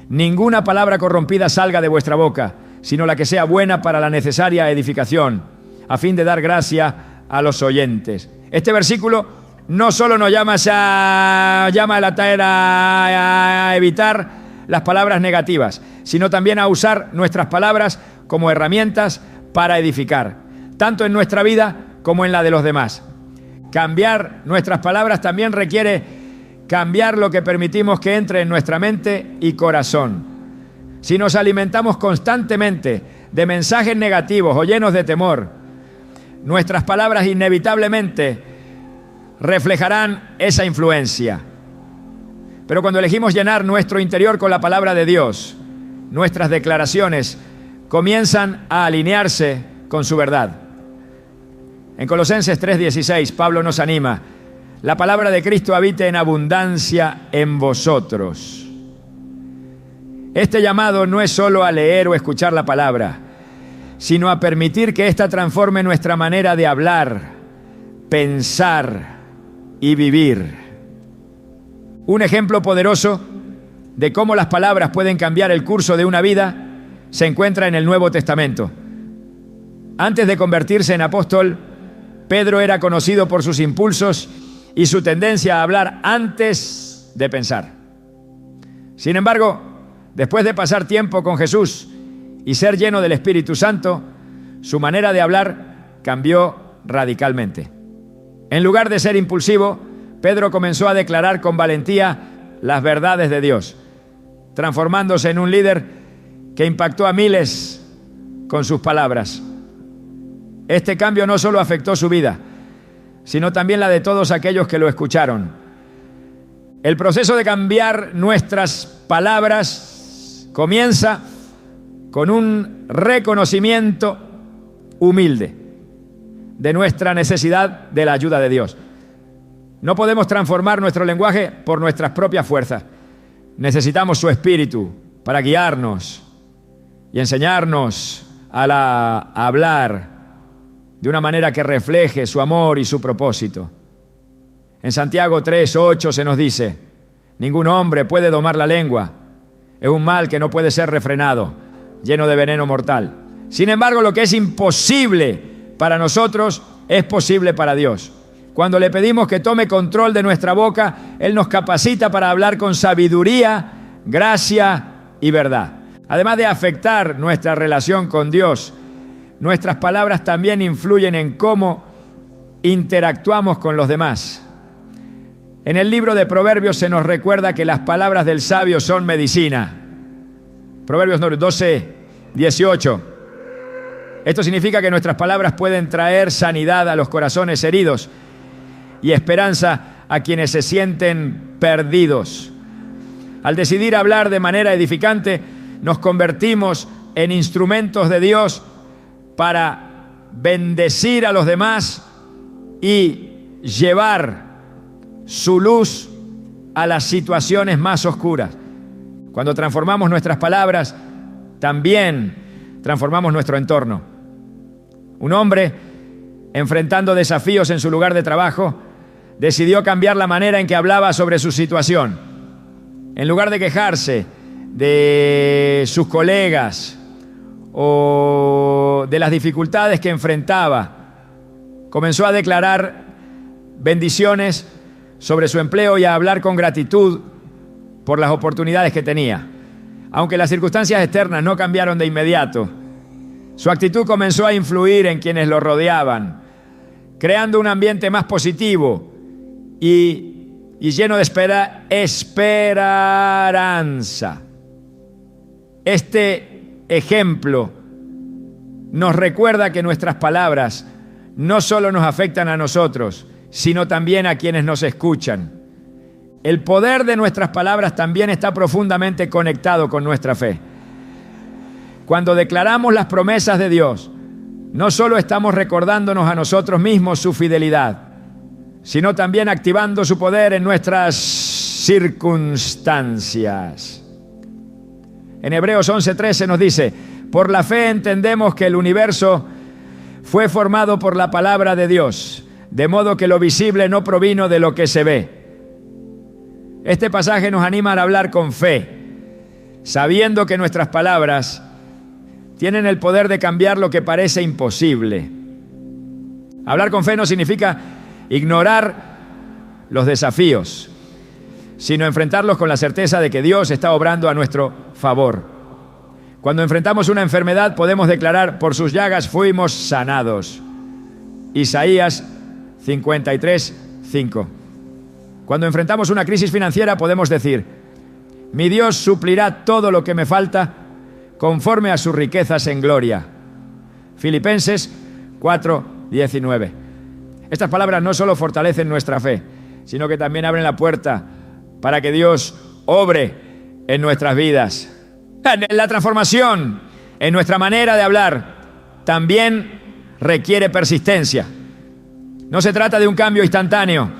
Speaker 1: ninguna palabra corrompida salga de vuestra boca, sino la que sea buena para la necesaria edificación, a fin de dar gracia a los oyentes. Este versículo no solo nos llama a evitar las palabras negativas, sino también a usar nuestras palabras como herramientas para edificar, tanto en nuestra vida como en la de los demás. Cambiar nuestras palabras también requiere cambiar lo que permitimos que entre en nuestra mente y corazón. Si nos alimentamos constantemente de mensajes negativos o llenos de temor, nuestras palabras inevitablemente reflejarán esa influencia. Pero cuando elegimos llenar nuestro interior con la palabra de Dios, nuestras declaraciones comienzan a alinearse con su verdad. En Colosenses 3:16, Pablo nos anima, la palabra de Cristo habite en abundancia en vosotros. Este llamado no es solo a leer o escuchar la palabra, sino a permitir que ésta transforme nuestra manera de hablar, pensar y vivir. Un ejemplo poderoso de cómo las palabras pueden cambiar el curso de una vida se encuentra en el Nuevo Testamento. Antes de convertirse en apóstol, Pedro era conocido por sus impulsos y su tendencia a hablar antes de pensar. Sin embargo, después de pasar tiempo con Jesús y ser lleno del Espíritu Santo, su manera de hablar cambió radicalmente. En lugar de ser impulsivo, Pedro comenzó a declarar con valentía las verdades de Dios, transformándose en un líder que impactó a miles con sus palabras. Este cambio no solo afectó su vida, sino también la de todos aquellos que lo escucharon. El proceso de cambiar nuestras palabras comienza con un reconocimiento humilde de nuestra necesidad de la ayuda de Dios. No podemos transformar nuestro lenguaje por nuestras propias fuerzas. Necesitamos su Espíritu para guiarnos y enseñarnos a hablar de una manera que refleje su amor y su propósito. En Santiago 3:8 se nos dice: ningún hombre puede domar la lengua. Es un mal que no puede ser refrenado, lleno de veneno mortal. Sin embargo, lo que es imposible para nosotros es posible para Dios. Cuando le pedimos que tome control de nuestra boca, Él nos capacita para hablar con sabiduría, gracia y verdad. Además de afectar nuestra relación con Dios, nuestras palabras también influyen en cómo interactuamos con los demás. En el libro de Proverbios se nos recuerda que las palabras del sabio son medicina. Proverbios 12:18. Esto significa que nuestras palabras pueden traer sanidad a los corazones heridos y esperanza a quienes se sienten perdidos. Al decidir hablar de manera edificante, nos convertimos en instrumentos de Dios para bendecir a los demás y llevar su luz a las situaciones más oscuras. Cuando transformamos nuestras palabras, también transformamos nuestro entorno. Un hombre, enfrentando desafíos en su lugar de trabajo, decidió cambiar la manera en que hablaba sobre su situación. En lugar de quejarse de sus colegas o de las dificultades que enfrentaba, comenzó a declarar bendiciones sobre su empleo y a hablar con gratitud por las oportunidades que tenía. Aunque las circunstancias externas no cambiaron de inmediato, su actitud comenzó a influir en quienes lo rodeaban, creando un ambiente más positivo y lleno de esperanza. Este ejemplo nos recuerda que nuestras palabras no solo nos afectan a nosotros, sino también a quienes nos escuchan. El poder de nuestras palabras también está profundamente conectado con nuestra fe. Cuando declaramos las promesas de Dios, no solo estamos recordándonos a nosotros mismos su fidelidad, sino también activando su poder en nuestras circunstancias. En Hebreos 11:13 nos dice: por la fe entendemos que el universo fue formado por la palabra de Dios, de modo que lo visible no provino de lo que se ve. Este pasaje nos anima a hablar con fe, sabiendo que nuestras palabras tienen el poder de cambiar lo que parece imposible. Hablar con fe no significa ignorar los desafíos, sino enfrentarlos con la certeza de que Dios está obrando a nuestro favor. Cuando enfrentamos una enfermedad, podemos declarar: por sus llagas fuimos sanados. Isaías 53:5. Cuando enfrentamos una crisis financiera, podemos decir: mi Dios suplirá todo lo que me falta conforme a sus riquezas en gloria. Filipenses 4:19. Estas palabras no solo fortalecen nuestra fe, sino que también abren la puerta para que Dios obre en nuestras vidas. La transformación en nuestra manera de hablar también requiere persistencia. No se trata de un cambio instantáneo,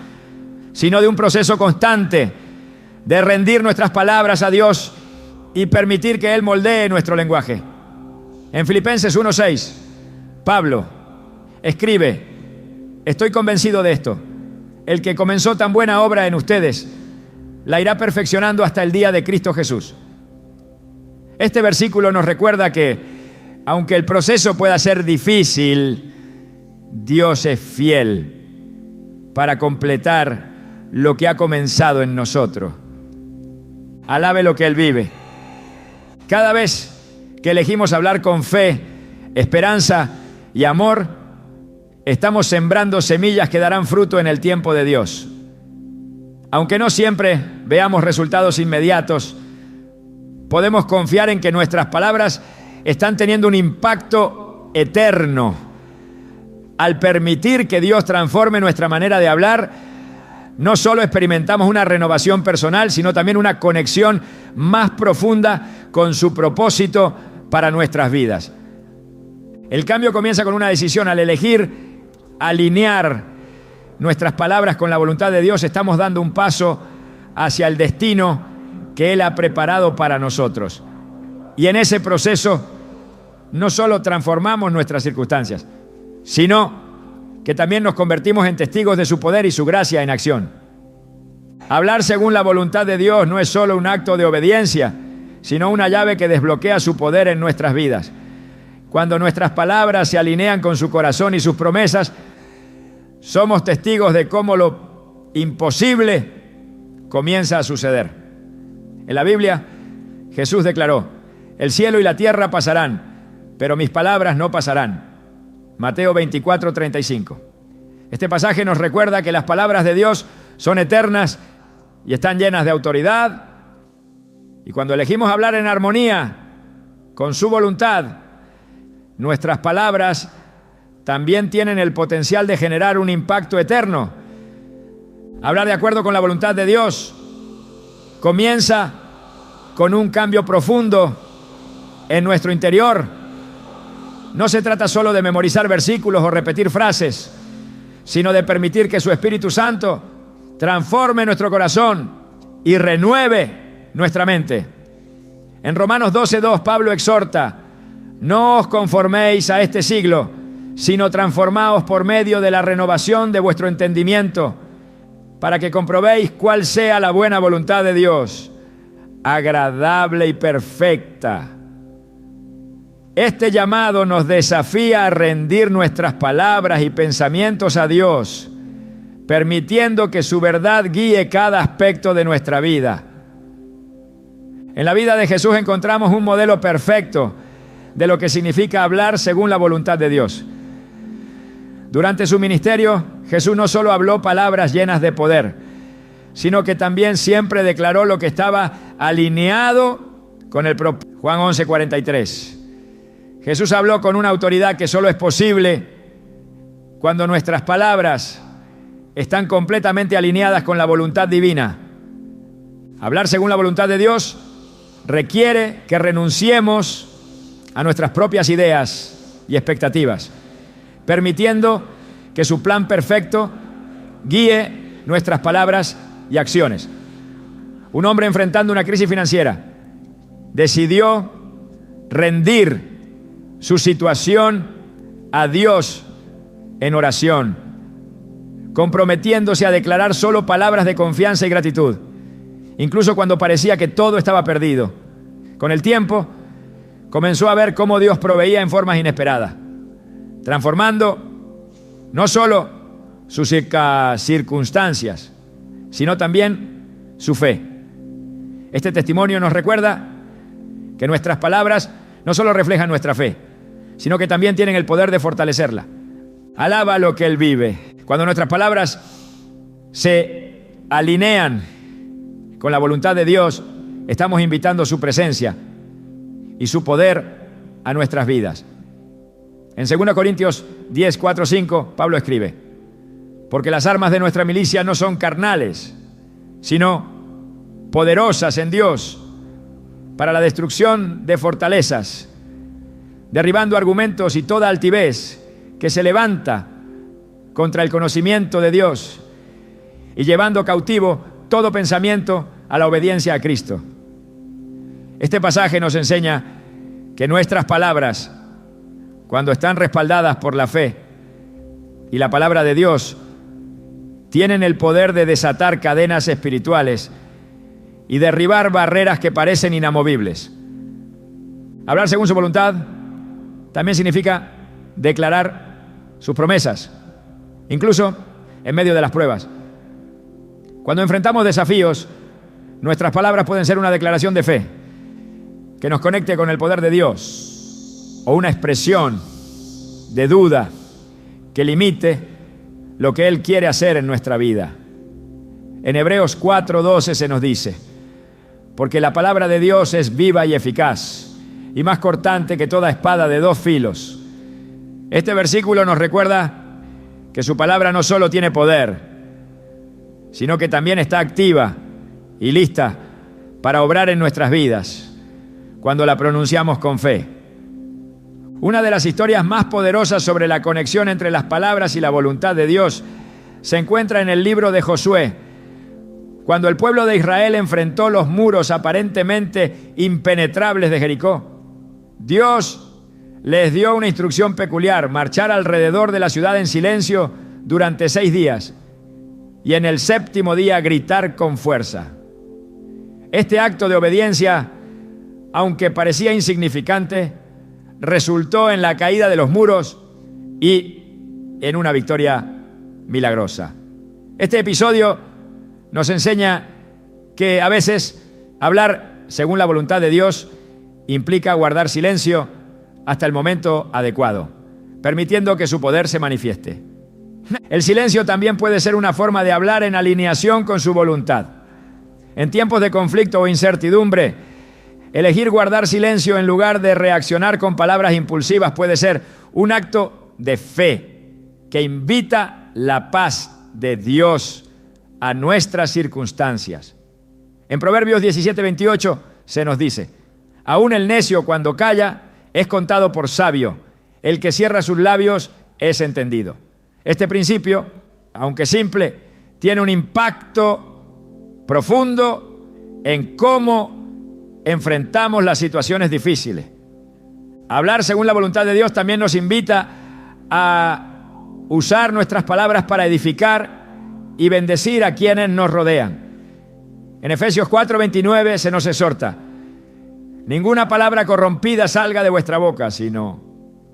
Speaker 1: sino de un proceso constante de rendir nuestras palabras a Dios y permitir que Él moldee nuestro lenguaje. En Filipenses 1:6, Pablo escribe: estoy convencido de esto, el que comenzó tan buena obra en ustedes, la irá perfeccionando hasta el día de Cristo Jesús. Este versículo nos recuerda que, aunque el proceso pueda ser difícil, Dios es fiel para completar lo que ha comenzado en nosotros. Alabe lo que Él vive. Cada vez que elegimos hablar con fe, esperanza y amor, estamos sembrando semillas que darán fruto en el tiempo de Dios. Aunque no siempre veamos resultados inmediatos, podemos confiar en que nuestras palabras están teniendo un impacto eterno. Al permitir que Dios transforme nuestra manera de hablar, no solo experimentamos una renovación personal, sino también una conexión más profunda con su propósito para nuestras vidas. El cambio comienza con una decisión. Al elegir alinear nuestras palabras con la voluntad de Dios, estamos dando un paso hacia el destino que Él ha preparado para nosotros. Y en ese proceso no solo transformamos nuestras circunstancias, sino que también nos convertimos en testigos de su poder y su gracia en acción. Hablar según la voluntad de Dios no es solo un acto de obediencia, sino una llave que desbloquea su poder en nuestras vidas. Cuando nuestras palabras se alinean con su corazón y sus promesas, somos testigos de cómo lo imposible comienza a suceder. En la Biblia, Jesús declaró: el cielo y la tierra pasarán, pero mis palabras no pasarán. Mateo 24:35. Este pasaje nos recuerda que las palabras de Dios son eternas y están llenas de autoridad. Y cuando elegimos hablar en armonía con su voluntad, nuestras palabras también tienen el potencial de generar un impacto eterno. Hablar de acuerdo con la voluntad de Dios comienza con un cambio profundo en nuestro interior. No se trata solo de memorizar versículos o repetir frases, sino de permitir que su Espíritu Santo transforme nuestro corazón y renueve nuestra mente. En Romanos 12:2, Pablo exhorta: no os conforméis a este siglo, sino transformaos por medio de la renovación de vuestro entendimiento, para que comprobéis cuál sea la buena voluntad de Dios, agradable y perfecta. Este llamado nos desafía a rendir nuestras palabras y pensamientos a Dios, permitiendo que su verdad guíe cada aspecto de nuestra vida. En la vida de Jesús encontramos un modelo perfecto de lo que significa hablar según la voluntad de Dios. Durante su ministerio, Jesús no solo habló palabras llenas de poder, sino que también siempre declaró lo que estaba alineado con el propósito. Juan 11:43. Jesús habló con una autoridad que solo es posible cuando nuestras palabras están completamente alineadas con la voluntad divina. Hablar según la voluntad de Dios requiere que renunciemos a nuestras propias ideas y expectativas, permitiendo que su plan perfecto guíe nuestras palabras y acciones. Un hombre enfrentando una crisis financiera decidió rendir su situación a Dios en oración, comprometiéndose a declarar solo palabras de confianza y gratitud, incluso cuando parecía que todo estaba perdido. Con el tiempo, comenzó a ver cómo Dios proveía en formas inesperadas, transformando no solo sus circunstancias, sino también su fe. Este testimonio nos recuerda que nuestras palabras no solo reflejan nuestra fe, sino que también tienen el poder de fortalecerla. Alaba lo que Él vive. Cuando nuestras palabras se alinean con la voluntad de Dios, estamos invitando su presencia y su poder a nuestras vidas. En 2 Corintios 10:4-5, Pablo escribe: porque las armas de nuestra milicia no son carnales, sino poderosas en Dios para la destrucción de fortalezas, derribando argumentos y toda altivez que se levanta contra el conocimiento de Dios y llevando cautivo todo pensamiento a la obediencia a Cristo. Este pasaje nos enseña que nuestras palabras, cuando están respaldadas por la fe y la palabra de Dios, tienen el poder de desatar cadenas espirituales y derribar barreras que parecen inamovibles. Hablar según su voluntad también significa declarar sus promesas, incluso en medio de las pruebas. Cuando enfrentamos desafíos, nuestras palabras pueden ser una declaración de fe que nos conecte con el poder de Dios, o una expresión de duda que limite lo que Él quiere hacer en nuestra vida. En Hebreos 4:12 se nos dice: porque la palabra de Dios es viva y eficaz, y más cortante que toda espada de 2 filos. Este versículo nos recuerda que su palabra no solo tiene poder, sino que también está activa y lista para obrar en nuestras vidas cuando la pronunciamos con fe. Una de las historias más poderosas sobre la conexión entre las palabras y la voluntad de Dios se encuentra en el libro de Josué, cuando el pueblo de Israel enfrentó los muros aparentemente impenetrables de Jericó. Dios les dio una instrucción peculiar: marchar alrededor de la ciudad en silencio durante 6 días y en el 7º día gritar con fuerza. Este acto de obediencia, aunque parecía insignificante, resultó en la caída de los muros y en una victoria milagrosa. Este episodio nos enseña que a veces hablar según la voluntad de Dios implica guardar silencio hasta el momento adecuado, permitiendo que su poder se manifieste. El silencio también puede ser una forma de hablar en alineación con su voluntad. En tiempos de conflicto o incertidumbre, elegir guardar silencio en lugar de reaccionar con palabras impulsivas puede ser un acto de fe que invita la paz de Dios a nuestras circunstancias. En Proverbios 17:28 se nos dice: aún el necio cuando calla es contado por sabio, el que cierra sus labios es entendido. Este principio, aunque simple, tiene un impacto profundo en cómo enfrentamos las situaciones difíciles. Hablar según la voluntad de Dios también nos invita a usar nuestras palabras para edificar y bendecir a quienes nos rodean. En Efesios 4:29 se nos exhorta: ninguna palabra corrompida salga de vuestra boca, sino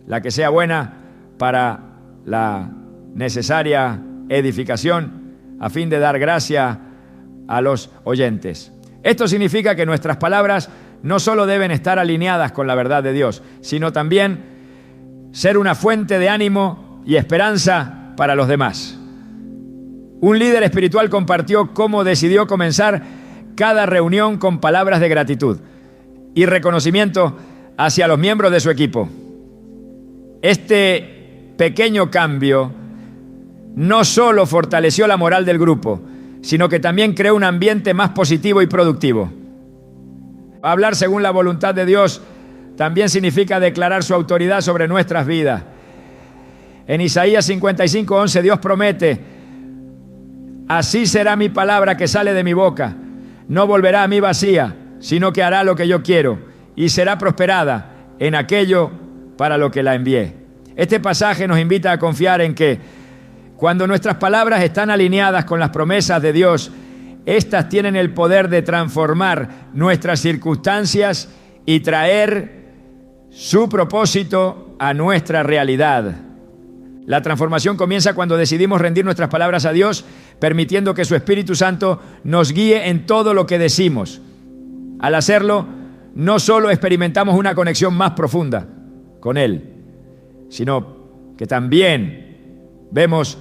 Speaker 1: la que sea buena para la necesaria edificación, a fin de dar gracia a los oyentes. Esto significa que nuestras palabras no solo deben estar alineadas con la verdad de Dios, sino también ser una fuente de ánimo y esperanza para los demás. Un líder espiritual compartió cómo decidió comenzar cada reunión con palabras de gratitud y reconocimiento hacia los miembros de su equipo. Este pequeño cambio no solo fortaleció la moral del grupo, sino que también creó un ambiente más positivo y productivo. Hablar según la voluntad de Dios también significa declarar su autoridad sobre nuestras vidas. En Isaías 55:11 Dios promete: así será mi palabra que sale de mi boca, no volverá a mí vacía, sino que hará lo que yo quiero y será prosperada en aquello para lo que la envié. Este pasaje nos invita a confiar en que cuando nuestras palabras están alineadas con las promesas de Dios, éstas tienen el poder de transformar nuestras circunstancias y traer su propósito a nuestra realidad. La transformación comienza cuando decidimos rendir nuestras palabras a Dios, permitiendo que su Espíritu Santo nos guíe en todo lo que decimos. Al hacerlo, no solo experimentamos una conexión más profunda con Él, sino que también vemos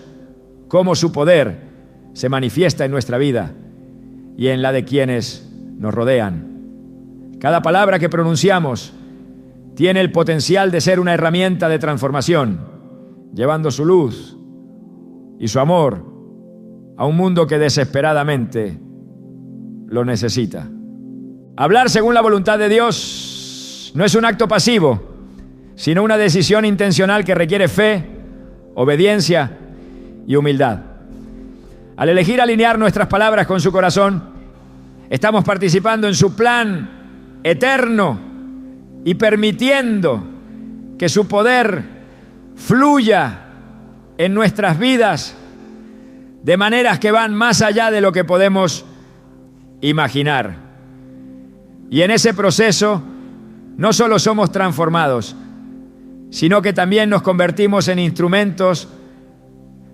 Speaker 1: cómo su poder se manifiesta en nuestra vida y en la de quienes nos rodean. Cada palabra que pronunciamos tiene el potencial de ser una herramienta de transformación, llevando su luz y su amor a un mundo que desesperadamente lo necesita. Hablar según la voluntad de Dios no es un acto pasivo, sino una decisión intencional que requiere fe, obediencia y humildad. Al elegir alinear nuestras palabras con su corazón, estamos participando en su plan eterno y permitiendo que su poder fluya en nuestras vidas de maneras que van más allá de lo que podemos imaginar. Y en ese proceso no solo somos transformados, sino que también nos convertimos en instrumentos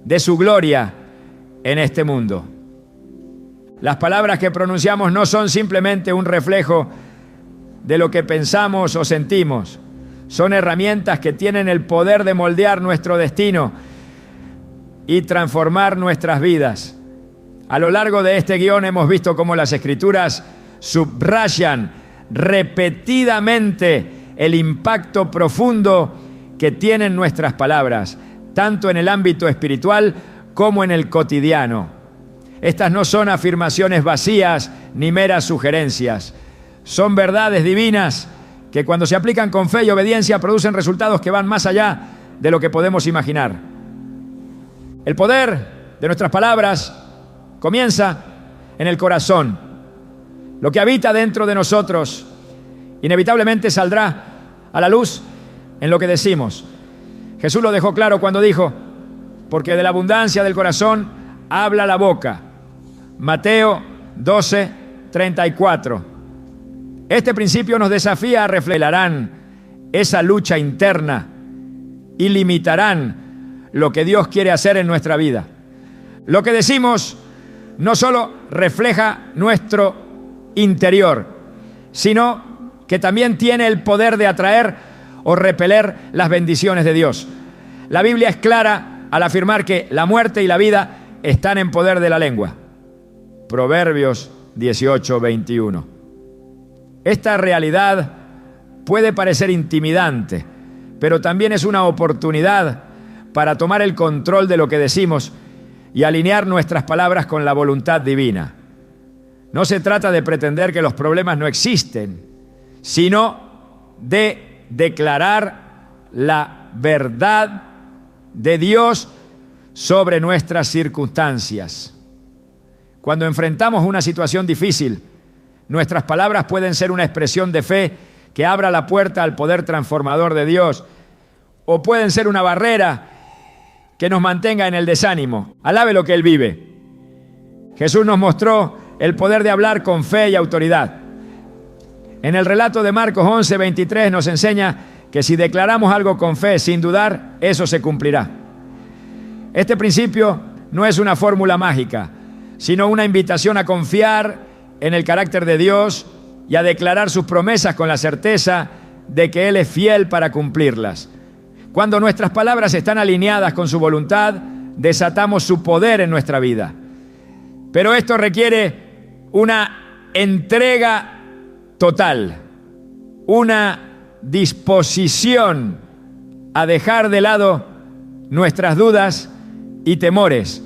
Speaker 1: de su gloria en este mundo. Las palabras que pronunciamos no son simplemente un reflejo de lo que pensamos o sentimos. Son herramientas que tienen el poder de moldear nuestro destino y transformar nuestras vidas. A lo largo de este guión hemos visto cómo las Escrituras subrayan repetidamente el impacto profundo que tienen nuestras palabras, tanto en el ámbito espiritual como en el cotidiano. Estas no son afirmaciones vacías ni meras sugerencias. Son verdades divinas que cuando se aplican con fe y obediencia producen resultados que van más allá de lo que podemos imaginar. El poder de nuestras palabras comienza en el corazón. Lo que habita dentro de nosotros inevitablemente saldrá a la luz en lo que decimos. Jesús lo dejó claro cuando dijo: porque de la abundancia del corazón habla la boca. Mateo 12:34. Este principio nos desafía a reflejar esa lucha interna y limitarán lo que Dios quiere hacer en nuestra vida. Lo que decimos no solo refleja nuestro interior, sino que también tiene el poder de atraer o repeler las bendiciones de Dios. La Biblia es clara al afirmar que la muerte y la vida están en poder de la lengua. Proverbios 18:21. Esta realidad puede parecer intimidante, pero también es una oportunidad para tomar el control de lo que decimos y alinear nuestras palabras con la voluntad divina. No se trata de pretender que los problemas no existen, sino de declarar la verdad de Dios sobre nuestras circunstancias. Cuando enfrentamos una situación difícil, nuestras palabras pueden ser una expresión de fe que abra la puerta al poder transformador de Dios, o pueden ser una barrera que nos mantenga en el desánimo. Alabe lo que Él vive. Jesús nos mostró el poder de hablar con fe y autoridad. En el relato de Marcos 11:23 nos enseña que si declaramos algo con fe, sin dudar, eso se cumplirá. Este principio no es una fórmula mágica, sino una invitación a confiar en el carácter de Dios y a declarar sus promesas con la certeza de que Él es fiel para cumplirlas. Cuando nuestras palabras están alineadas con su voluntad, desatamos su poder en nuestra vida. Pero esto requiere una entrega total, una disposición a dejar de lado nuestras dudas y temores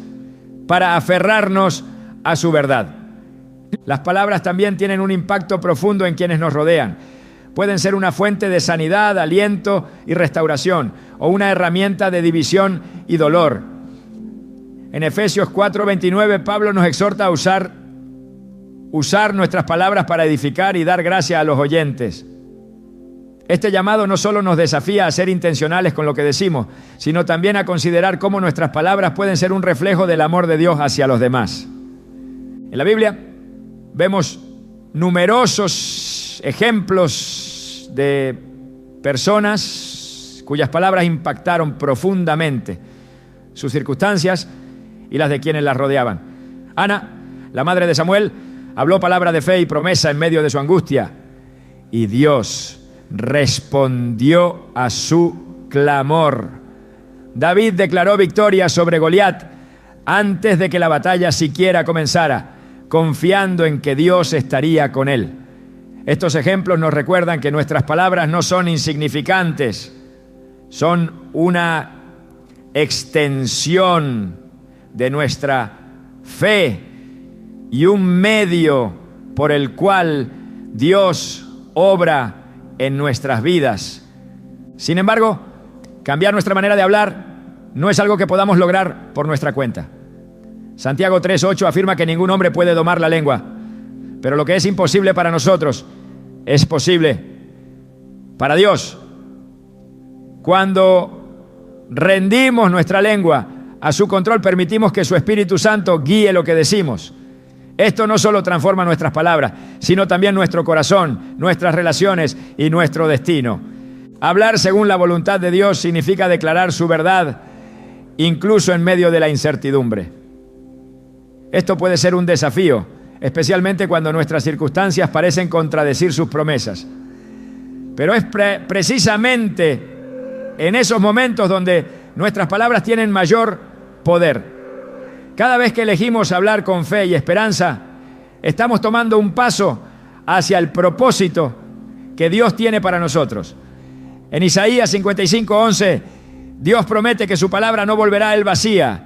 Speaker 1: para aferrarnos a su verdad. Las palabras también tienen un impacto profundo en quienes nos rodean. Pueden ser una fuente de sanidad, aliento y restauración, o una herramienta de división y dolor. En Efesios 4:29, Pablo nos exhorta a usar nuestras palabras para edificar y dar gracia a los oyentes. Este llamado no solo nos desafía a ser intencionales con lo que decimos, sino también a considerar cómo nuestras palabras pueden ser un reflejo del amor de Dios hacia los demás. En la Biblia vemos numerosos ejemplos de personas cuyas palabras impactaron profundamente sus circunstancias y las de quienes las rodeaban. Ana, la madre de Samuel, habló palabra de fe y promesa en medio de su angustia, y Dios respondió a su clamor. David declaró victoria sobre Goliat antes de que la batalla siquiera comenzara, confiando en que Dios estaría con él. Estos ejemplos nos recuerdan que nuestras palabras no son insignificantes, son una extensión de nuestra fe y un medio por el cual Dios obra en nuestras vidas. Sin embargo, cambiar nuestra manera de hablar no es algo que podamos lograr por nuestra cuenta. Santiago 3:8 afirma que ningún hombre puede domar la lengua, pero lo que es imposible para nosotros es posible para Dios. Cuando rendimos nuestra lengua a su control, permitimos que su Espíritu Santo guíe lo que decimos. Esto no solo transforma nuestras palabras, sino también nuestro corazón, nuestras relaciones y nuestro destino. Hablar según la voluntad de Dios significa declarar su verdad, incluso en medio de la incertidumbre. Esto puede ser un desafío, especialmente cuando nuestras circunstancias parecen contradecir sus promesas. Pero es precisamente en esos momentos donde nuestras palabras tienen mayor poder. Cada vez que elegimos hablar con fe y esperanza, estamos tomando un paso hacia el propósito que Dios tiene para nosotros. En Isaías 55:11, Dios promete que su palabra no volverá a él vacía,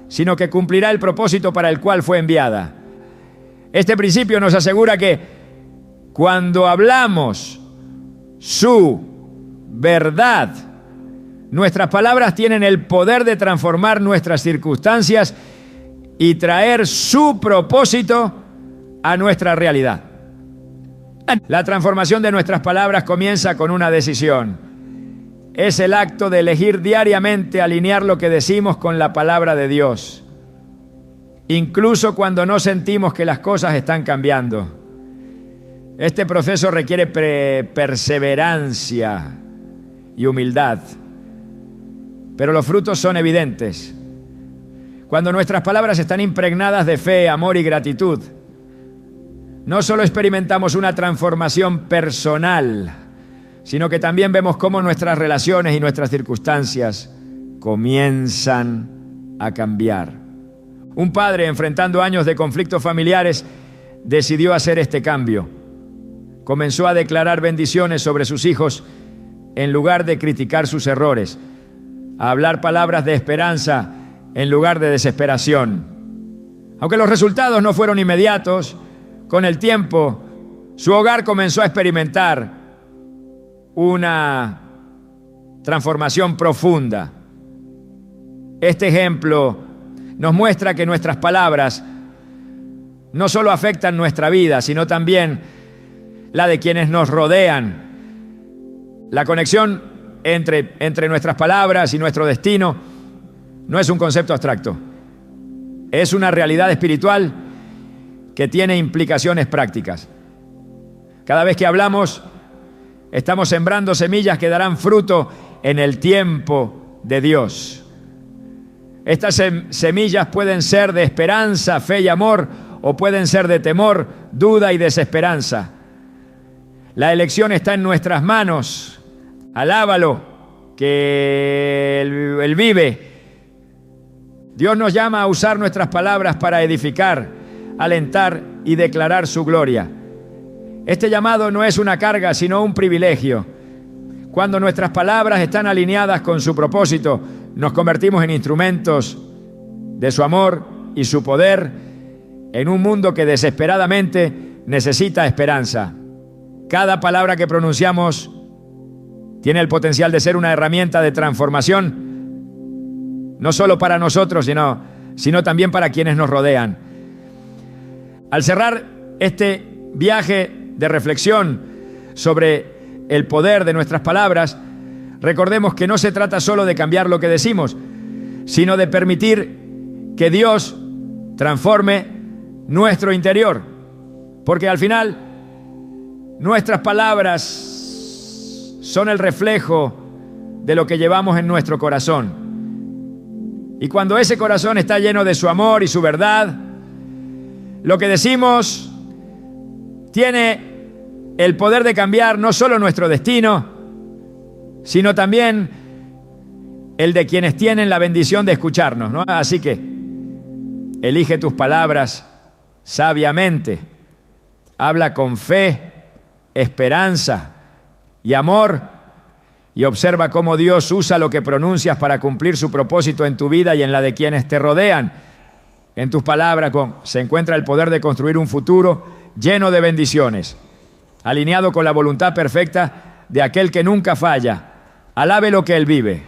Speaker 1: sino que cumplirá el propósito para el cual fue enviada. Este principio nos asegura que cuando hablamos su verdad, nuestras palabras tienen el poder de transformar nuestras circunstancias y traer su propósito a nuestra realidad. La transformación de nuestras palabras comienza con una decisión. Es el acto de elegir diariamente alinear lo que decimos con la palabra de Dios, incluso cuando no sentimos que las cosas están cambiando. Este proceso requiere perseverancia y humildad, pero los frutos son evidentes. Cuando nuestras palabras están impregnadas de fe, amor y gratitud, no solo experimentamos una transformación personal, sino que también vemos cómo nuestras relaciones y nuestras circunstancias comienzan a cambiar. Un padre, enfrentando años de conflictos familiares, decidió hacer este cambio. Comenzó a declarar bendiciones sobre sus hijos en lugar de criticar sus errores, a hablar palabras de esperanza en lugar de desesperación. Aunque los resultados no fueron inmediatos, con el tiempo su hogar comenzó a experimentar una transformación profunda. Este ejemplo nos muestra que nuestras palabras no solo afectan nuestra vida, sino también la de quienes nos rodean. La conexión entre nuestras palabras y nuestro destino no es un concepto abstracto. Es una realidad espiritual que tiene implicaciones prácticas. Cada vez que hablamos, estamos sembrando semillas que darán fruto en el tiempo de Dios. Estas semillas pueden ser de esperanza, fe y amor, o pueden ser de temor, duda y desesperanza. La elección está en nuestras manos. Alábalo, que Él vive. Dios nos llama a usar nuestras palabras para edificar, alentar y declarar su gloria. Este llamado no es una carga, sino un privilegio. Cuando nuestras palabras están alineadas con su propósito, nos convertimos en instrumentos de su amor y su poder en un mundo que desesperadamente necesita esperanza. Cada palabra que pronunciamos tiene el potencial de ser una herramienta de transformación, no solo para nosotros, sino también para quienes nos rodean. Al cerrar este viaje de reflexión sobre el poder de nuestras palabras, recordemos que no se trata solo de cambiar lo que decimos, sino de permitir que Dios transforme nuestro interior. Porque al final, nuestras palabras son el reflejo de lo que llevamos en nuestro corazón. Y cuando ese corazón está lleno de su amor y su verdad, lo que decimos tiene el poder de cambiar no solo nuestro destino, sino también el de quienes tienen la bendición de escucharnos, ¿no? Así que elige tus palabras sabiamente, habla con fe, esperanza y amor, y observa cómo Dios usa lo que pronuncias para cumplir su propósito en tu vida y en la de quienes te rodean. En tus palabras se encuentra el poder de construir un futuro lleno de bendiciones, alineado con la voluntad perfecta de aquel que nunca falla. Alabe lo que Él vive.